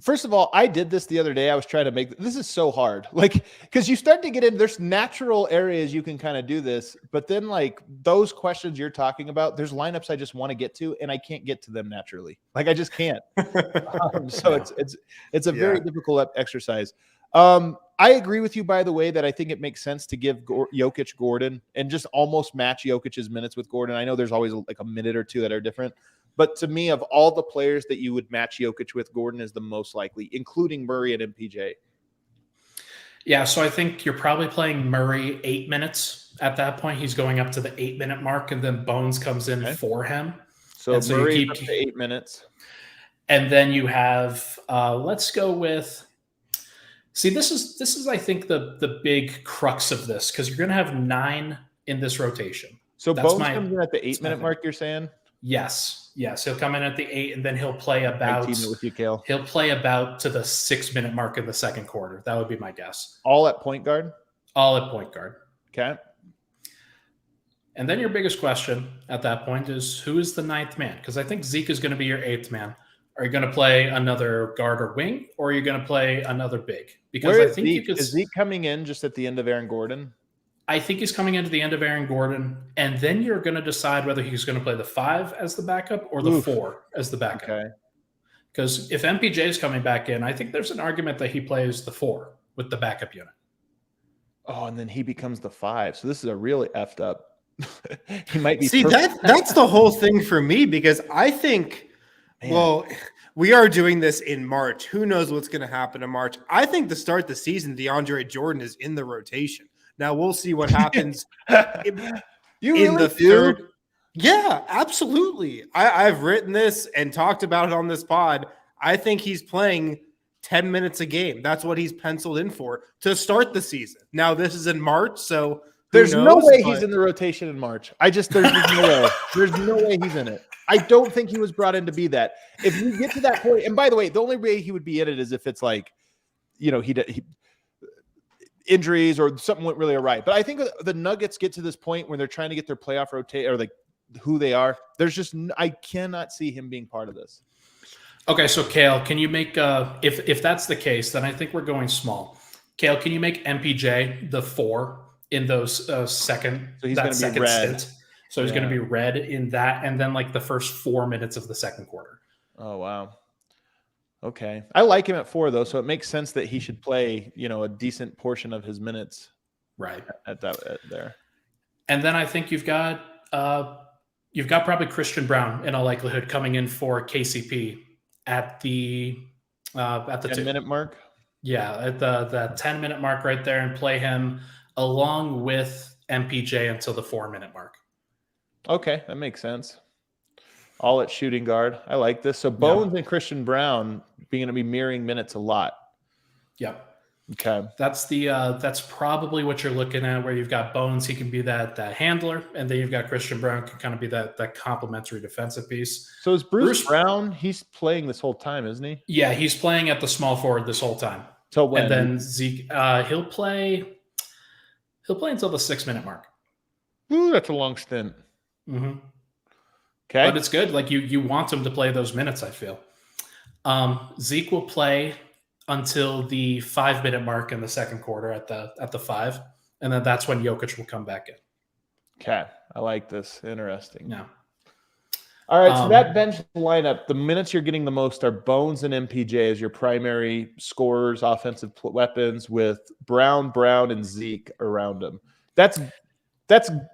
First of all, I did this the other day. I was trying to make this is so hard, like, because you start to get in. There's natural areas you can kind of do this, but then like those questions you're talking about, there's lineups I just want to get to, and I can't get to them naturally. Like I just can't. So it's a very difficult exercise. I agree with you, by the way, that I think it makes sense to give Jokic Gordon and just almost match Jokic's minutes with Gordon. I know there's always like a minute or two that are different. But to me, of all the players that you would match Jokic with, Gordon is the most likely, including Murray and MPJ. Yeah, so I think you're probably playing Murray 8 minutes at that point. He's going up to the 8-minute mark, and then Bones comes in for him. So Murray up to 8 minutes. And then you have, let's go with, see, this is I think the big crux of this, because you're going to have 9 in this rotation. So Bones comes in at the 8-minute mark, you're saying? Yes. He'll come in at the 8, and then he'll play about. With you, Kale. He'll play about to the 6-minute mark of the second quarter. That would be my guess. All at point guard. All at point guard. Okay. And then your biggest question at that point is, who is the 9th man? Because I think Zeke is going to be your 8th man. Are you going to play another guard or wing, or are you going to play another big? Because I think is Zeke coming in just at the end of Aaron Gordon? I think he's coming into the end of Aaron Gordon, and then you're going to decide whether he's going to play the 5 as the backup or the 4 as the backup. Okay. Because if MPJ is coming back in, I think there's an argument that he plays the 4 with the backup unit. Oh, and then he becomes the 5. So this is a really effed up. He might be. See, that's the whole thing for me, because I think, well, we are doing this in March. Who knows what's going to happen in March? I think to start the season, DeAndre Jordan is in the rotation. Now we'll see what happens You in really the do? third. Yeah, absolutely. I've written this and talked about it on this pod. I think he's playing 10 minutes a game. That's what he's penciled in for to start the season. Now, this is in March, so There's no way but he's in the rotation in March. There's no way. There's no way he's in it. I don't think he was brought in to be that. If you get to that point, and by the way, the only way he would be in it is if it's like, he injuries or something went really awry. But I think the Nuggets get to this point where they're trying to get their playoff rotate or like who they are. There's just I cannot see him being part of this. Okay, so Kale, can you make if that's the case, then I think we're going small. Kale, can you make MPJ the 4 in those second stint? So he's going to be red in that, and then like the first 4 minutes of the second quarter. Oh wow. Okay, I like him at 4 though, so it makes sense that he should play a decent portion of his minutes right at there. And then I think you've got probably Christian Brown in all likelihood coming in for KCP at the 10-minute mark. Yeah, at the 10-minute mark right there, and play him along with MPJ until the 4-minute mark. Okay, that makes sense. All at shooting guard. I like this. So Bones and Christian Brown being going to be mirroring minutes a lot. Yep. Okay. That's probably what you're looking at, where you've got Bones, he can be that handler, and then you've got Christian Brown can kind of be that complementary defensive piece. So is Bruce Brown, he's playing this whole time, isn't he? Yeah, he's playing at the small forward this whole time. Till when? And then Zeke, he'll play until the 6-minute mark. Ooh, that's a long stint. Mm-hmm. Okay. But it's good. Like you want him to play those minutes, I feel. Zeke will play until the 5-minute mark in the second quarter at the 5. And then that's when Jokic will come back in. Okay. I like this. Interesting. Yeah. All right. So that bench lineup, the minutes you're getting the most are Bones and MPJ as your primary scorers, offensive weapons, with Brown, and Zeke around them. That's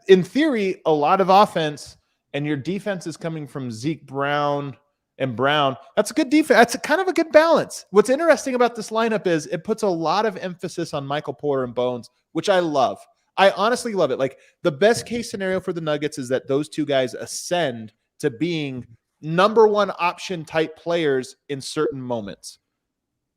in theory a lot of offense, and your defense is coming from Zeke, Brown, and Brown. That's a good defense. That's kind of a good balance. What's interesting about this lineup is it puts a lot of emphasis on Michael Porter and Bones, which I love. I honestly love it. Like, the best case scenario for the Nuggets is that those two guys ascend to being number one option type players in certain moments.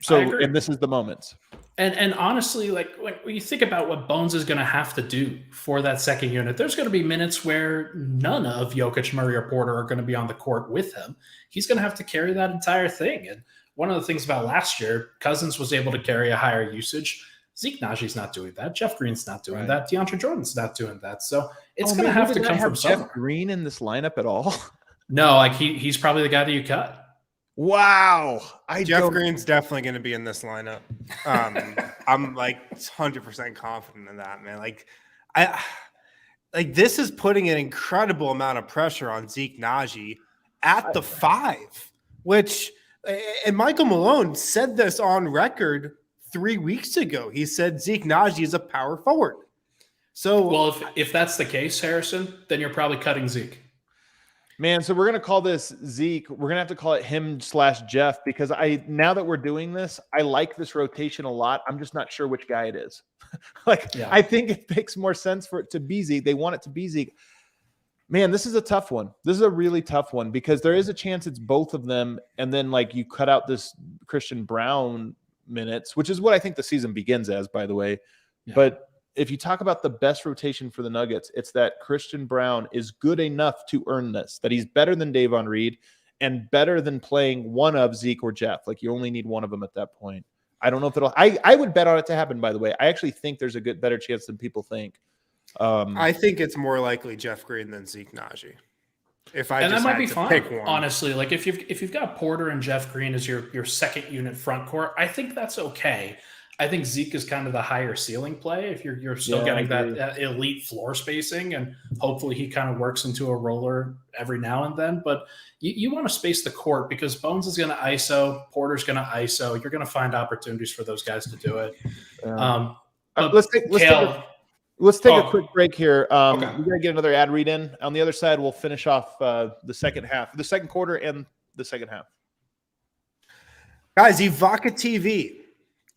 So, and this is the moments. And honestly, like when you think about what Bones is going to have to do for that second unit, there's going to be minutes where none of Jokic, Murray, or Porter are going to be on the court with him. He's going to have to carry that entire thing. And one of the things about last year, Cousins was able to carry a higher usage. Zeke Najee's not doing that. Jeff Green's not doing that. DeAndre Jordan's not doing that. So it's going to have to come from somewhere. Jeff Green in this lineup at all? No, like he's probably the guy that you cut. Wow. Jeff Green's definitely going to be in this lineup. I'm like 100% confident in that, man. This is putting an incredible amount of pressure on Zeke Najee at the 5, and Michael Malone said this on record 3 weeks ago. He said Zeke Najee is a power forward. So, well, if that's the case, Harrison, then you're probably cutting Zeke. Man, so we're going to call this Zeke. We're going to have to call it him/Jeff, because now that we're doing this, I like this rotation a lot. I'm just not sure which guy it is. I think it makes more sense for it to be Zeke. They want it to be Zeke. Man, this is a tough one. This is a really tough one, because there is a chance it's both of them. And then you cut out this Christian Brown minutes, which is what I think the season begins as, by the way. Yeah. But if you talk about the best rotation for the Nuggets, it's that Christian Brown is good enough to earn this, that he's better than Davon Reed and better than playing one of Zeke or Jeff. You only need one of them at that point. I don't know if it'll – I would bet on it to happen, by the way. I actually think there's a better chance than people think. I think it's more likely Jeff Green than Zeke Najee. And that might be fine, honestly. If you've got Porter and Jeff Green as your second unit front court, I think that's okay. I think Zeke is kind of the higher ceiling play if you're still getting that elite floor spacing, and hopefully he kind of works into a roller every now and then. But you want to space the court, because Bones is going to ISO, Porter's going to ISO. You're going to find opportunities for those guys to do it. Let's take a quick break here. Okay. We're going to get another ad read in. On the other side, we'll finish off the second quarter and the second half. Guys, Evoca TV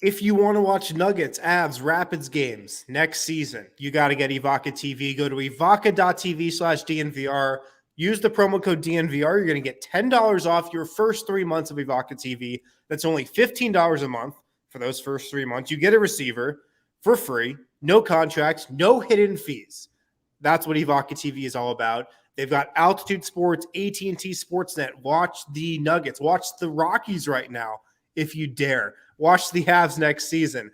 If you want to watch Nuggets, Avs, Rapids games next season, you got to get Evoca TV. Go to evoca.tv/DNVR. Use the promo code DNVR. You're going to get $10 off your first 3 months of Evoca TV. That's only $15 a month for those first 3 months. You get a receiver for free, no contracts, no hidden fees. That's what Evoca TV is all about. They've got Altitude Sports, AT&T Sportsnet. Watch the Nuggets. Watch the Rockies right now, if you dare. Watch the Avs next season.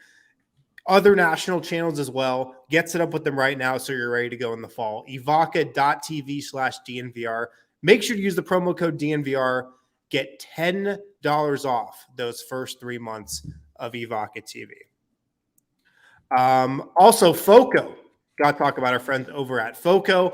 Other national channels as well. Get set up with them right now so you're ready to go in the fall. Evoca.tv/DNVR. Make sure to use the promo code DNVR. Get $10 off those first 3 months of Evoca TV. Also, FOCO. Got to talk about our friends over at FOCO.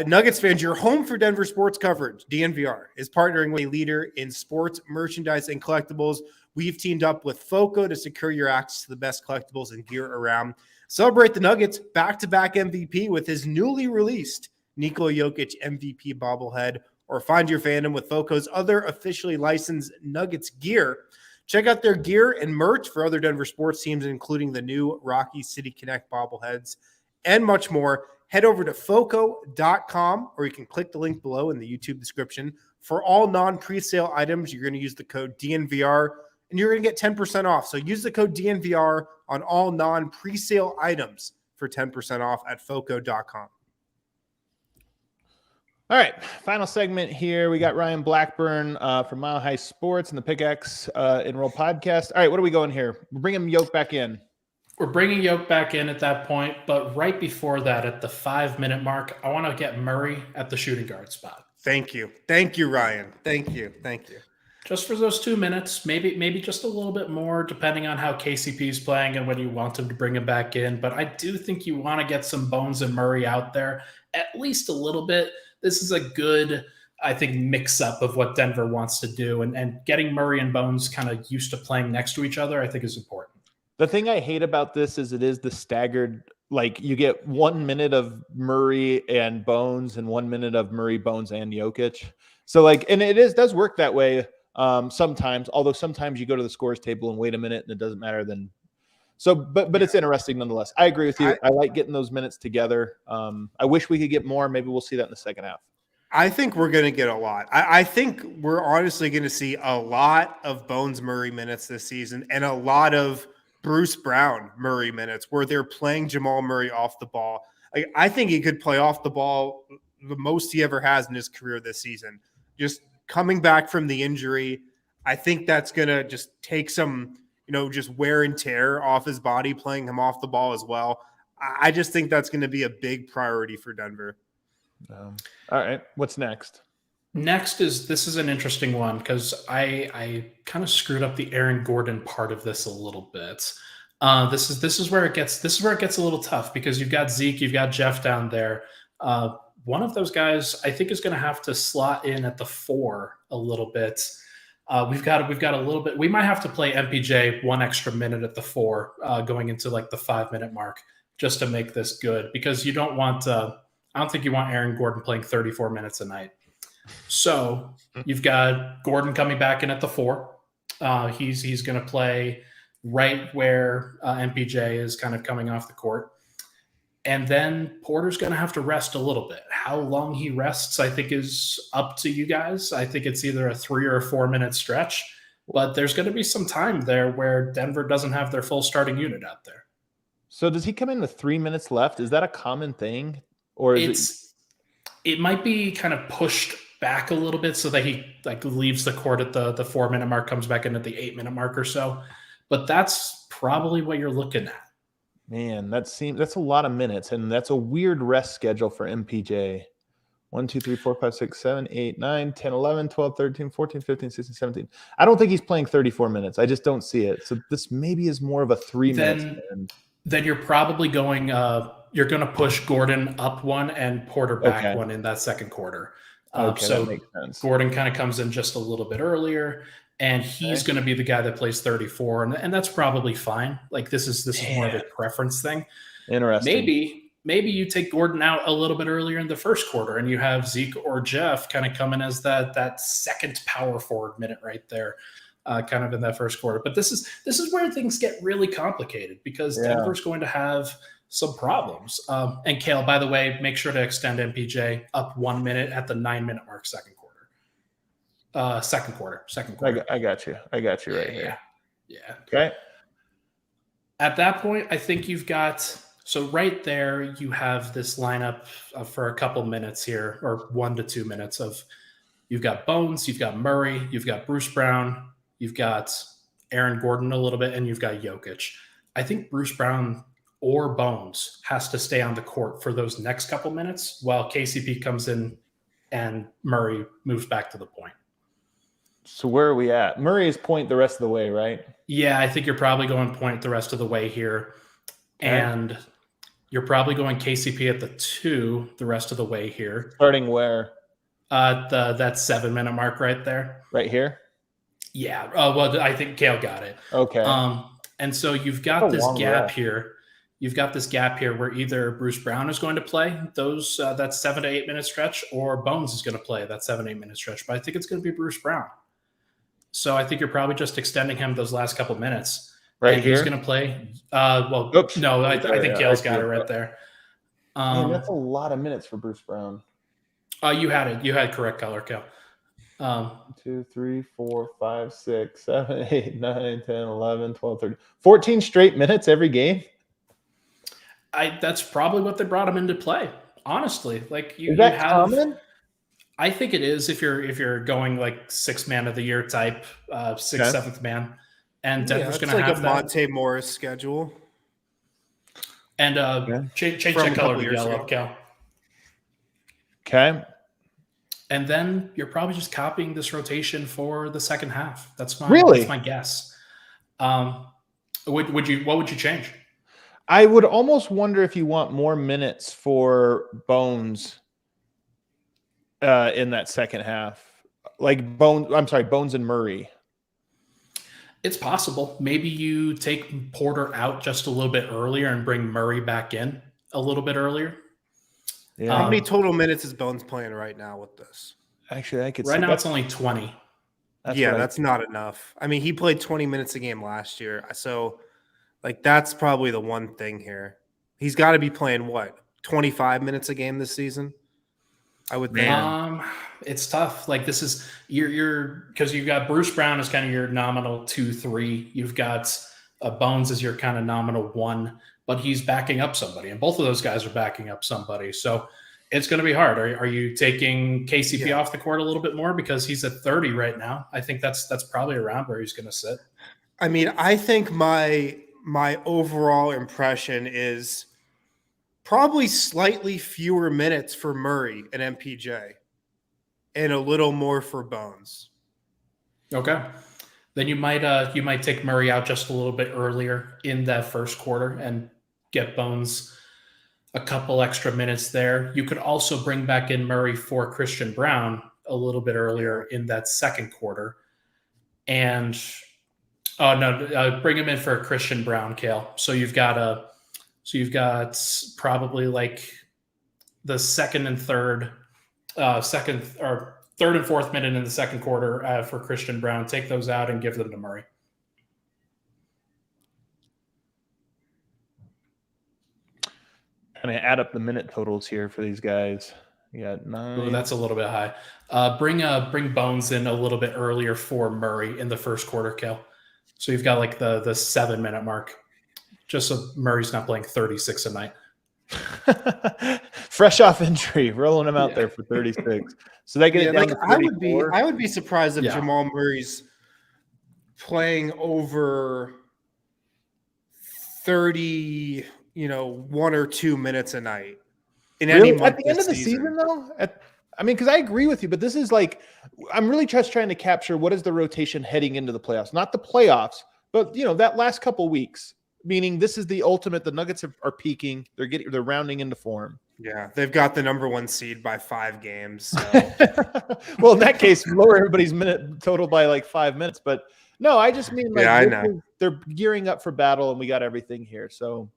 Nuggets fans, your home for Denver sports coverage, DNVR, is partnering with a leader in sports merchandise and collectibles. We've teamed up with FOCO to secure your access to the best collectibles and gear around. Celebrate the Nuggets back-to-back MVP with his newly released Nikola Jokic MVP bobblehead, or find your fandom with FOCO's other officially licensed Nuggets gear. Check out their gear and merch for other Denver sports teams, including the new Rocky City Connect bobbleheads and much more. Head over to foco.com, or you can click the link below in the YouTube description. For all non-presale items, you're going to use the code DNVR, and you're going to get 10% off. So use the code DNVR on all non-presale items for 10% off at foco.com. All right, final segment here. We got Ryan Blackburn from Mile High Sports and the Pickaxe Enroll podcast. All right, what are we going here? We're bringing Yoke back in. We're bringing Yoke back in at that point, but right before that, at the 5-minute mark, I want to get Murray at the shooting guard spot. Thank you. Thank you, Ryan. Thank you. Thank you. Just for those 2 minutes, maybe just a little bit more, depending on how KCP is playing and when you want him to bring him back in. But I do think you want to get some Bones and Murray out there, at least a little bit. This is a good, I think, mix-up of what Denver wants to do. And getting Murray and Bones kind of used to playing next to each other, I think, is important. The thing I hate about this is it is the staggered, like you get 1 minute of Murray and Bones and 1 minute of Murray, Bones, and Jokic. So and it does work that way sometimes, although sometimes you go to the scores table and wait a minute and it doesn't matter then. So, but it's interesting nonetheless. I agree with you. I like getting those minutes together. I wish we could get more. Maybe we'll see that in the second half. I think we're going to get a lot. I think we're honestly going to see a lot of Bones Murray minutes this season and a lot of Bruce Brown Murray minutes where they're playing Jamal Murray off the ball. I think he could play off the ball the most he ever has in his career this season. Just coming back from the injury, I think that's going to just take some, just wear and tear off his body, playing him off the ball as well. I just think that's going to be a big priority for Denver. All right. What's next? Next this is an interesting one because I kind of screwed up the Aaron Gordon part of this a little bit. This is where it gets a little tough because you've got Zeke, you've got Jeff down there. One of those guys I think is going to have to slot in at the 4 a little bit. We've got a little bit. We might have to play MPJ 1 extra minute at the 4 going into like the 5-minute mark just to make this good because you don't want. I don't think you want Aaron Gordon playing 34 minutes a night. So you've got Gordon coming back in at the 4. He's going to play right where MPJ is kind of coming off the court. And then Porter's going to have to rest a little bit. How long he rests, I think, is up to you guys. I think it's either a 3 or a 4-minute stretch. But there's going to be some time there where Denver doesn't have their full starting unit out there. So does he come in with 3 minutes left? Is that a common thing? Or it might be kind of pushed back a little bit so that he leaves the court at the 4-minute mark, comes back in at the 8-minute mark or so. But that's probably what you're looking at. Man, that's a lot of minutes, and that's a weird rest schedule for MPJ. 1, 2, 3, 4, 5, 6, 7, 8, 9, 10, 11, 12, 13, 14, 15, 16, 17. I don't think he's playing 34 minutes. I just don't see it. So this maybe is more of a 3 minutes. Then you're probably going you're going to push Gordon up 1 and Porter back 1 in that second quarter. So that makes sense. Gordon kind of comes in just a little bit earlier, and he's going to be the guy that plays 34, and that's probably fine. Like this is more of a preference thing. Interesting. Maybe you take Gordon out a little bit earlier in the first quarter, and you have Zeke or Jeff kind of come in as that second power forward minute right there. kind of in that first quarter. But this is where things get really complicated because Denver's going to have some problems. And Kale, by the way, make sure to extend MPJ up 1 minute at the 9-minute mark, second quarter. Second quarter. I got you right here. Yeah. Okay. At that point, I think you've got, so right there, you have this lineup for a couple minutes here, or 1 to 2 minutes of, you've got Bones, you've got Murray, you've got Bruce Brown, you've got Aaron Gordon a little bit, and you've got Jokic. I think Bruce Brown or Bones has to stay on the court for those next couple minutes while KCP comes in and Murray moves back to the point. So where are we at? Murray is point the rest of the way, right? Yeah, I think you're probably going point the rest of the way here. Okay. And you're probably going KCP at the 2 the rest of the way here. Starting where? That 7-minute mark right there. Right here? Yeah. Well, I think Kale got it. Okay. And so you've got this gap here. You've got this gap here where either Bruce Brown is going to play that 7 to 8 minute stretch, or Bones is going to play that 7 to 8 minute stretch. But I think it's going to be Bruce Brown. So I think you're probably just extending him those last couple minutes. Right and here? He's going to play. Oops. No, I think Kale's got it right there. Man, that's a lot of minutes for Bruce Brown. You had it. You had correct color, Kale. 2, 3, 4, 5, 6, 7, 8, 9, 10, 11, 12, 13. 14 straight minutes every game? That's probably what they brought him into play. Honestly, like is that common? I think it is if you're going like 6th man of the year type, 6th, 7th man, and Denver's going to have a Monte Morris schedule. And change that color to yellow, Cal. Okay. And then you're probably just copying this rotation for the second half. That's my guess. What would you change? I would almost wonder if you want more minutes for Bones in that second half. Like Bones and Murray. It's possible. Maybe you take Porter out just a little bit earlier and bring Murray back in a little bit earlier. Yeah. How many total minutes is Bones playing right now with this? Actually, I could right now it's only 20. That's not enough. I mean, he played 20 minutes a game last year. So, like, that's probably the one thing here. He's got to be playing, 25 minutes a game this season? I would think. It's tough. Like, this is you're because you've got Bruce Brown as kind of your nominal 2-3. You've got Bones as your kind of nominal 1, but he's backing up somebody, and both of those guys are backing up somebody. So it's going to be hard. Are you taking KCP off the court a little bit more because he's at 30 right now? I think that's probably around where he's going to sit. I mean, I think my overall impression is probably slightly fewer minutes for Murray and MPJ and a little more for Bones. Okay. Then you might take Murray out just a little bit earlier in that first quarter and get Bones a couple extra minutes there. You could also bring back in Murray for Christian Brown a little bit earlier in that second quarter. And bring him in for Christian Brown, Kale. So you've got probably like the third and fourth minute in the second quarter for Christian Brown. Take those out and give them to Murray. And I add up the minute totals here for these guys. You got 9. Ooh, that's a little bit high. Bring Bones in a little bit earlier for Murray in the first quarter, Kel. So you've got like the 7-minute mark, just so Murray's not playing 36 a night. Fresh off injury, rolling him out there for 36. So they get it down to 34. I would be surprised if Jamal Murray's playing over 30, 1 or 2 minutes a night in any month at the end of the season though. Because I agree with you, but this is like, I'm really just trying to capture what is the rotation heading into the playoffs, not the playoffs, but that last couple weeks. Meaning this is the ultimate. The Nuggets are peaking. They're rounding into form. Yeah, they've got the number 1 seed by 5 games. So. Well, in that case, lower everybody's minute total by like 5 minutes. But no, I just mean I know. They're gearing up for battle, and we got everything here. So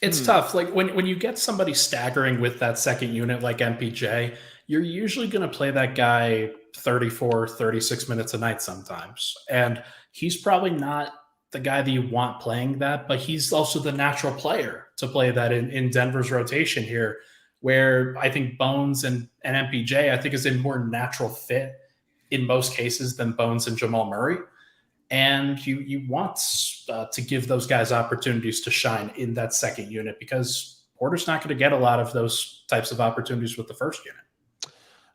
it's tough. Like when you get somebody staggering with that second unit like MPJ, you're usually going to play that guy 34, 36 minutes a night sometimes. And he's probably not the guy that you want playing that, but he's also the natural player to play that in Denver's rotation here, where I think Bones and MPJ, I think, is a more natural fit in most cases than Bones and Jamal Murray. And you want to give those guys opportunities to shine in that second unit, because Porter's not going to get a lot of those types of opportunities with the first unit.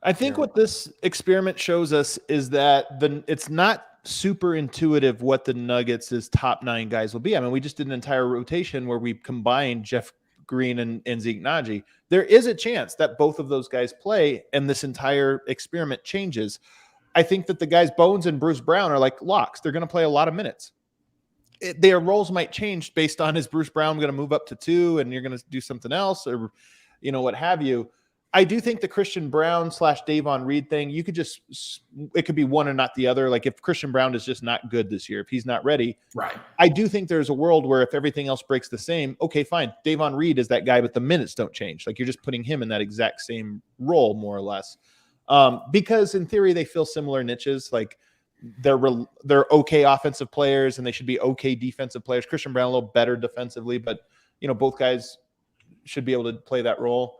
I think what this experiment shows us is that it's not super intuitive what the Nuggets' top 9 guys will be. I mean, we just did an entire rotation where we combined Jeff Green and Zeke Naji. There is a chance that both of those guys play and this entire experiment changes. I think that the guys Bones and Bruce Brown are like locks. They're going to play a lot of minutes. Their roles might change based on, is Bruce Brown going to move up to 2 and you're going to do something else, or what have you. I do think the Christian Brown / Davon Reed thing, it could be one and not the other. Like if Christian Brown is just not good this year, if he's not ready, right? I do think there's a world where if everything else breaks the same, okay, fine. Davon Reed is that guy, but the minutes don't change. Like you're just putting him in that exact same role, more or less. Because in theory, they fill similar niches. Like they're okay offensive players and they should be okay defensive players. Christian Brown a little better defensively, but both guys should be able to play that role.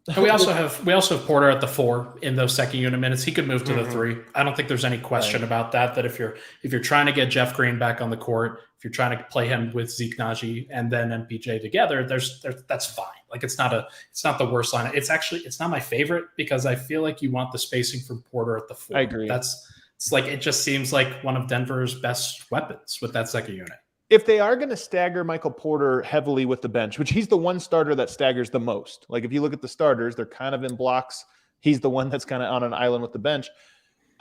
And we also have Porter at the 4 in those second unit minutes. He could move to the 3. I don't think there's any question about that. That if you're trying to get Jeff Green back on the court, if you're trying to play him with Zeke Naji and then MPJ together, that's fine. Like it's not the worst line. It's not my favorite, because I feel like you want the spacing from Porter at the 4. I agree. It just seems like one of Denver's best weapons with that second unit. If they are going to stagger Michael Porter heavily with the bench, which he's the one starter that staggers the most. Like if you look at the starters, they're kind of in blocks. He's the one that's kind of on an island with the bench.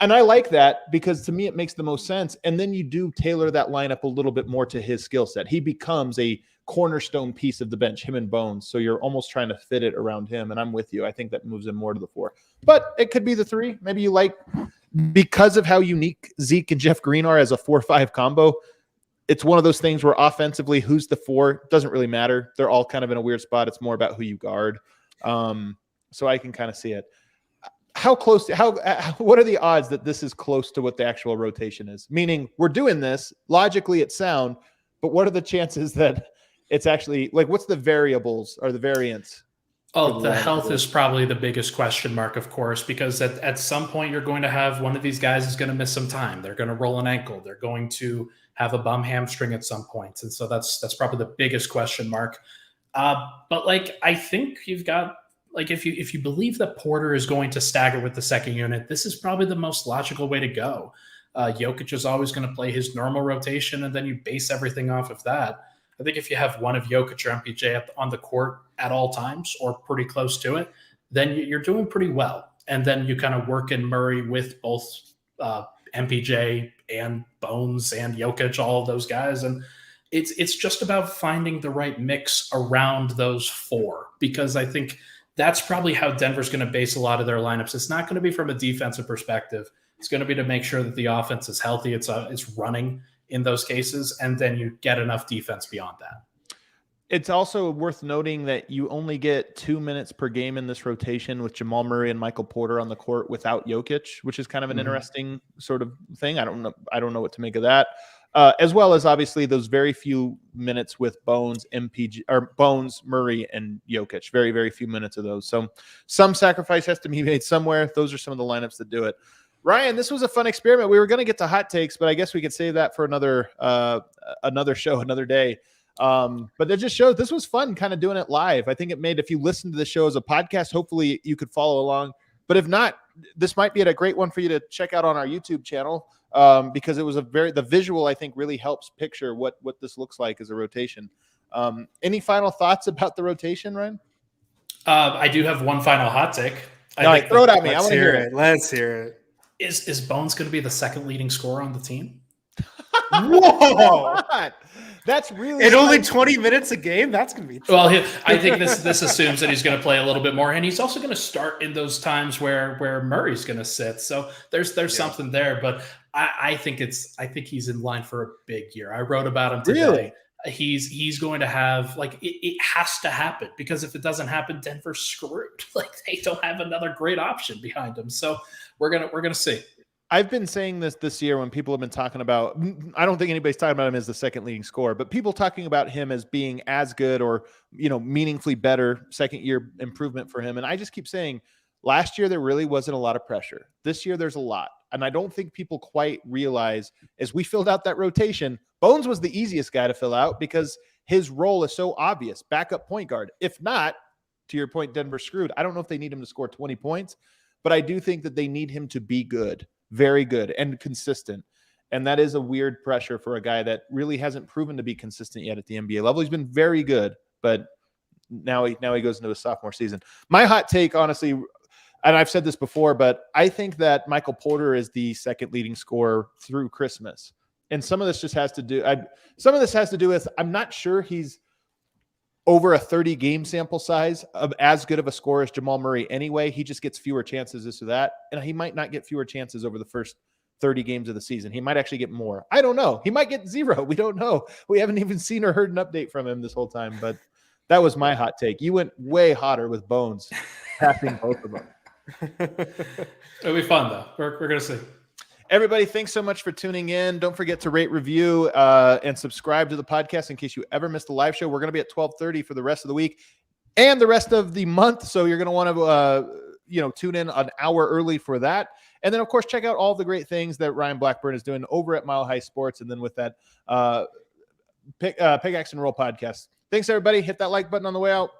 And I like that, because to me, it makes the most sense. And then you do tailor that lineup a little bit more to his skill set. He becomes a cornerstone piece of the bench, him and Bones. So you're almost trying to fit it around him. And I'm with you. I think that moves him more to the 4, but it could be the 3. Maybe you like, because of how unique Zeke and Jeff Green are as a 4-5 combo. It's one of those things where offensively, who's the 4 doesn't really matter. They're all kind of in a weird spot. It's more about who you guard. So I can kind of see it. What are the odds that this is close to what the actual rotation is? Meaning we're doing this, logically it's sound, but what are the chances that it's actually, like, what's the variables or the variance? Oh, the health is probably the biggest question mark, of course, because at some point you're going to have one of these guys is going to miss some time. They're going to roll an ankle. They're going to have a bum hamstring at some point. And so that's probably the biggest question mark. But like, I think you've got, like, if you believe that Porter is going to stagger with the second unit, this is probably the most logical way to go. Jokic is always going to play his normal rotation, and then you base everything off of that. I think if you have one of Jokic or MPJ on the court at all times or pretty close to it, then you're doing pretty well. And then you kind of work in Murray with both MPJ and Bones and Jokic, all of those guys. And it's just about finding the right mix around those 4, because I think that's probably how Denver's going to base a lot of their lineups. It's not going to be from a defensive perspective. It's going to be to make sure that the offense is healthy. It's running in those cases, and then you get enough defense beyond that. It's also worth noting that you only get 2 minutes per game in this rotation with Jamal Murray and Michael Porter on the court without Jokic, which is kind of an interesting sort of thing. I don't know what to make of that. As well as obviously those very few minutes with Bones, Murray, and Jokic. Very, very few minutes of those. So some sacrifice has to be made somewhere. Those are some of the lineups that do it. Ryan, this was a fun experiment. We were going to get to hot takes, but I guess we could save that for another show, another day. But it just shows this was fun kind of doing it live. I think it made, if you listen to the show as a podcast, hopefully you could follow along. But if not, this might be a great one for you to check out on our YouTube channel, because it was the visual, I think, really helps picture what this looks like as a rotation. Any final thoughts about the rotation, Ryan? I do have one final hot take. Throw it at me. I want to hear it. Let's hear it. Is Bones going to be the second leading scorer on the team? Whoa! That's really in only 20 minutes a game. That's going to be tough. Well. I think this assumes that he's going to play a little bit more, and he's also going to start in those times where Murray's going to sit. So there's something there, but I think he's in line for a big year. I wrote about him today. Really? he's going to have it has to happen, because if it doesn't happen, Denver's screwed. They don't have another great option behind him. So we're gonna see. I've been saying this year when people have been talking about, I don't think anybody's talking about him as the second leading scorer, but people talking about him as being as good or, meaningfully better, second year improvement for him. And I just keep saying last year, there really wasn't a lot of pressure. This year, there's a lot. And I don't think people quite realize, as we filled out that rotation, Bones was the easiest guy to fill out because his role is so obvious, backup point guard. If not, to your point, Denver screwed. I don't know if they need him to score 20 points, but I do think that they need him to be good. Very good and consistent. And that is a weird pressure for a guy that really hasn't proven to be consistent yet at the NBA level. He's been very good, but now he goes into his sophomore season. My hot take, honestly, and I've said this before, but I think that Michael Porter is the second leading scorer through Christmas. And some of this just has to do with, I'm not sure he's over a 30 game sample size of as good of a scorer as Jamal Murray anyway. He just gets fewer chances, this or that. And he might not get fewer chances over the first 30 games of the season. He might actually get more. I don't know. He might get 0. We don't know. We haven't even seen or heard an update from him this whole time, but that was my hot take. You went way hotter with Bones, passing both of them. It'll be fun though. We're going to see. Everybody, thanks so much for tuning in. Don't forget to rate, review, and subscribe to the podcast in case you ever missed the live show. We're going to be at 12:30 for the rest of the week and the rest of the month. So you're going to want to, tune in an hour early for that. And then, of course, check out all the great things that Ryan Blackburn is doing over at Mile High Sports. And then with that Pickaxe and Roll podcast. Thanks, everybody. Hit that like button on the way out.